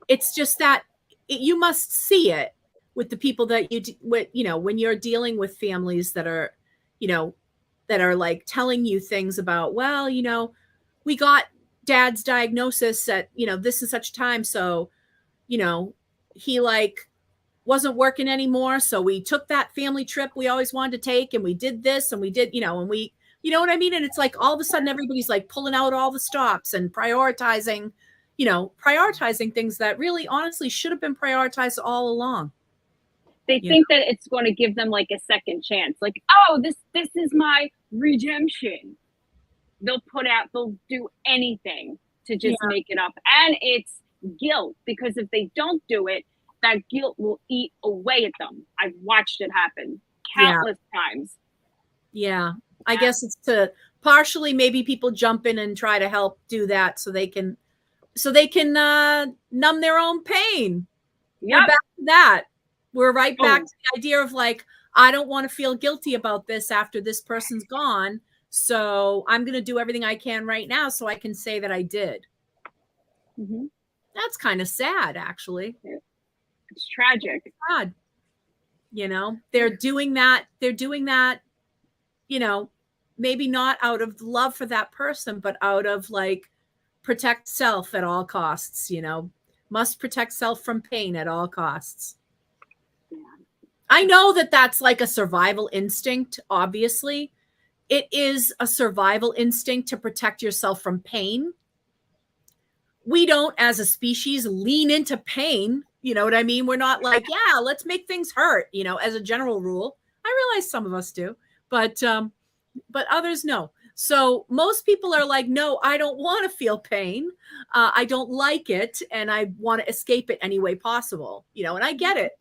it's just that you must see it with the people that you know, when you're dealing with families that are, you know, that are like telling you things about, well, you know, we got dad's diagnosis at, you know, this and such time. So, you know, he like wasn't working anymore. So we took that family trip we always wanted to take, and we did this, and we did, you know, and we, you know what I mean? And it's like, all of a sudden everybody's like pulling out all the stops and prioritizing, you know, prioritizing things that really honestly should have been prioritized all along. They think that it's going to give them like a second chance. Like, oh, this is my redemption. They'll do anything to just make it up. And it's guilt, because if they don't do it, that guilt will eat away at them. I've watched it happen countless times. Yeah. I guess it's to partially, maybe people jump in and try to help do that so they can numb their own pain. Yep. We're back to that. We're right back to the idea of like, I don't want to feel guilty about this after this person's gone. So I'm going to do everything I can right now so I can say that I did. Mm-hmm. That's kind of sad, actually. It's tragic. God, you know, they're doing that, you know, maybe not out of love for that person, but out of like protect self at all costs, you know, must protect self from pain at all costs. Yeah. I know that that's like a survival instinct. Obviously, it is a survival instinct to protect yourself from pain. We don't, as a species, lean into pain. You know what I mean? We're not like, yeah, let's make things hurt, you know, as a general rule. I realize some of us do, but others no. So most people are like, no, I don't want to feel pain. I don't like it. And I want to escape it any way possible, you know, and I get it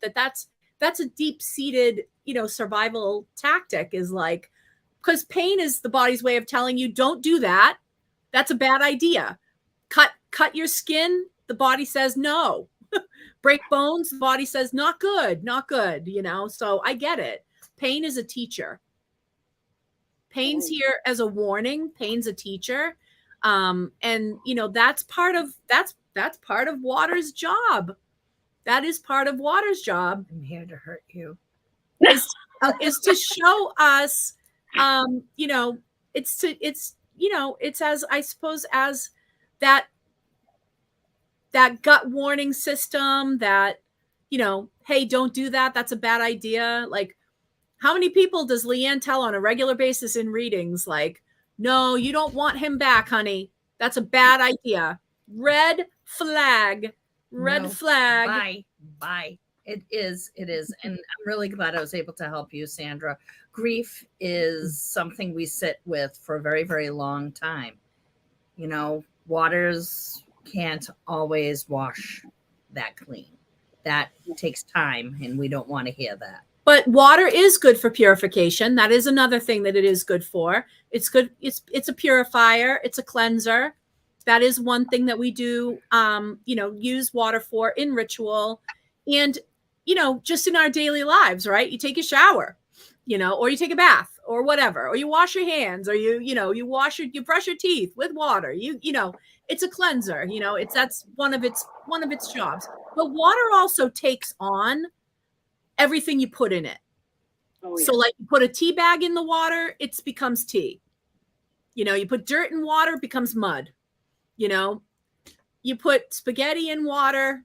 that's a deep-seated, you know, survival tactic is like, because pain is the body's way of telling you, don't do that. That's a bad idea. Cut your skin. The body says no. Break bones. The body says not good, you know? So I get it. Pain is a teacher. Pain's here as a warning. Pain's a teacher. And you know, that's part of water's job. That is part of water's job. I'm here to hurt you. Is to show us, you know, it's as, I suppose, as that gut warning system that, you know, hey, don't do that. That's a bad idea. Like, how many people does Leanne tell on a regular basis in readings? Like, no, you don't want him back, honey. That's a bad idea. Red flag. Red flag. Bye. It is. And I'm really glad I was able to help you, Sandra. Grief is something we sit with for a very, very long time. You know, waters can't always wash that clean. That takes time, and we don't want to hear that. But water is good for purification. That is another thing that it is good for. It's good. It's a purifier. It's a cleanser. That is one thing that we do, you know, use water for in ritual and, you know, just in our daily lives, right? You take a shower, you know, or you take a bath or whatever, or you wash your hands or you brush your teeth with water. You know, it's a cleanser, you know, that's one of its jobs. But water also takes on everything you put in it. Oh, yeah. So like you put a tea bag in the water, it becomes tea. You know, you put dirt in water, it becomes mud. You know, you put spaghetti in water,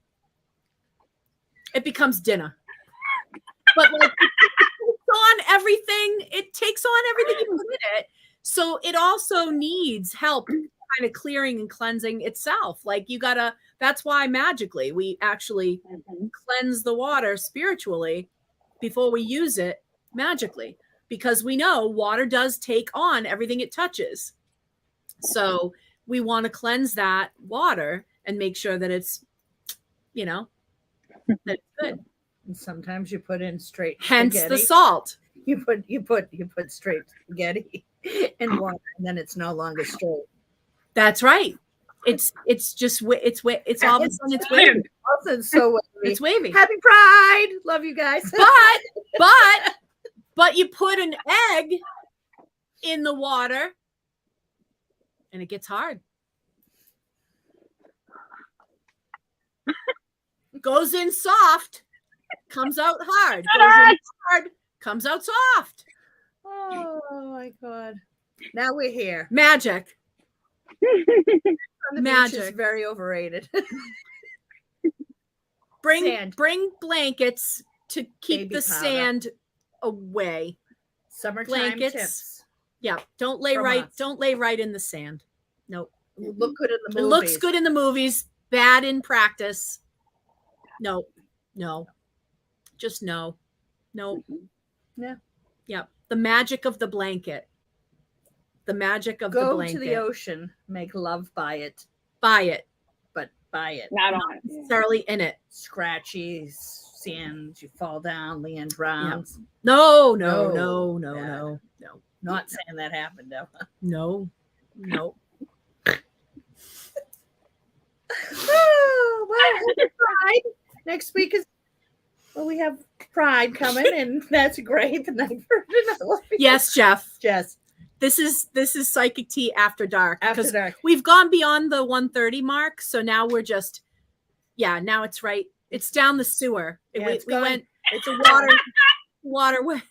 it becomes dinner. But like it takes on everything you put in it. So it also needs help kind of clearing and cleansing itself. Like that's why magically we actually cleanse the water spiritually before we use it magically, because we know water does take on everything it touches. So we want to cleanse that water and make sure that it's, you know, that it's good. And sometimes you put in straight hence spaghetti. The salt. You put straight spaghetti in water, and then it's no longer straight. That's right. It's all of a sudden it's wavy. Also, so wavy. It's wavy. Happy Pride. Love you guys. But you put an egg in the water and it gets hard. Goes in soft, comes out hard. Goes in hard, comes out soft. Oh my God. Now we're here. Magic. Magic is very overrated. Bring blankets to keep Baby the powder. Sand away. Summertime Blankets. tips. Yeah, don't lay right in the sand. Nope. Look good in the movies. It looks good in the movies, bad in practice. No. Just no. Yeah. Yeah. The magic of the blanket. The magic of the blanket. Go to the ocean, make love by it. Buy it. But buy it. Not on Not it. necessarily in it. Scratchy sand, you fall down, Leanne drowns. No. Not saying that happened though. No. Oh, well, happy Pride. Next week we have Pride coming, and that's great. The night version. I love you. Yes, Jeff. Jess. This is Psychic Tea After Dark. After 'cause dark. we've gone beyond the 1:30 mark, so now we're just, now it's right. It's down the sewer. Yeah, it's we gone. went It's a water went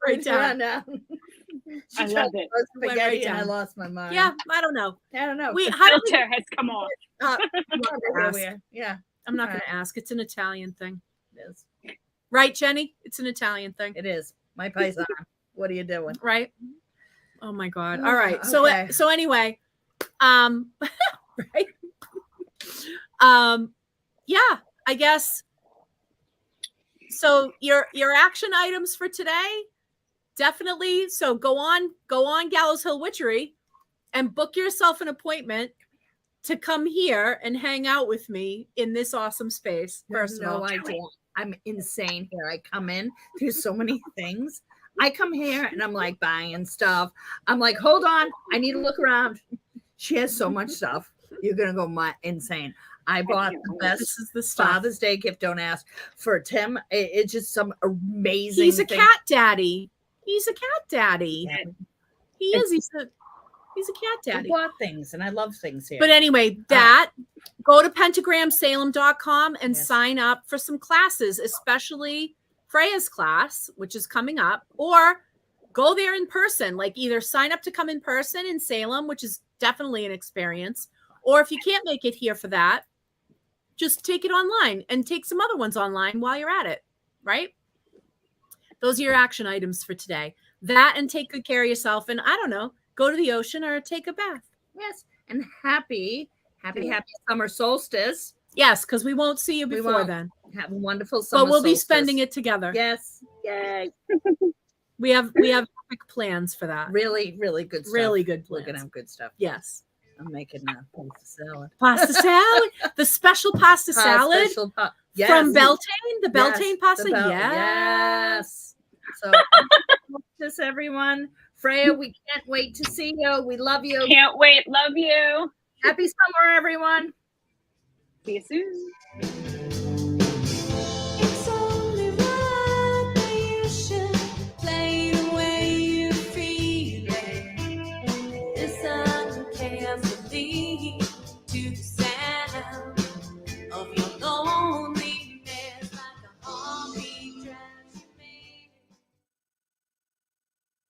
right down. I love it. Went right and I down. lost my mind. Yeah, I don't know. I don't know. We how do we, Filter has come off. I'm not Here gonna we ask. are. Yeah, I'm not All gonna ask. It's an Italian thing, it is. right, Jenny? It's an Italian thing, It is. My paisan. What are you doing? right? Oh my god! All right. So Okay. so anyway, right? Yeah, I guess. So your action items for today, definitely. So go on Gallows Hill Witchery and book yourself an appointment to come here and hang out with me in this awesome space. First of all, I don't. I'm insane here. I come in. There's so many things. I come here and I'm like buying stuff. I'm like, hold on. I need to look around. She has so much stuff. You're gonna go insane. I bought the best this is the stuff. Father's Day gift. Don't ask for Tim. It's just some amazing. He's a thing. cat daddy. He's a cat daddy. Yeah. He is. He's a cat I daddy. bought things and I love things here. But anyway, go to pentagramsalem.com and Yes. sign up for some classes, especially Freya's class, which is coming up, or go there in person. Like either sign up to come in person in Salem, which is definitely an experience, or if you can't make it here for that, just take it online and take some other ones online while you're at it, right? Those are your action items for today. That and take good care of yourself. And I don't know, go to the ocean or take a bath. yes, and happy summer solstice. Yes, because we won't see you We before won't. then. Have a wonderful summer. But we'll be solstice. spending it together. Yes. Yay. We have epic plans for that. Really, really good stuff. Really good We're plans. gonna have good stuff. Yes. I'm making a pasta salad. Pasta salad. The special pasta salad Special from Beltane. The Beltane Yes, pasta. the Bel- Yes. So this everyone. Freya, we can't wait to see you. We love you. Can't wait. Love you. Happy summer, everyone. See you soon.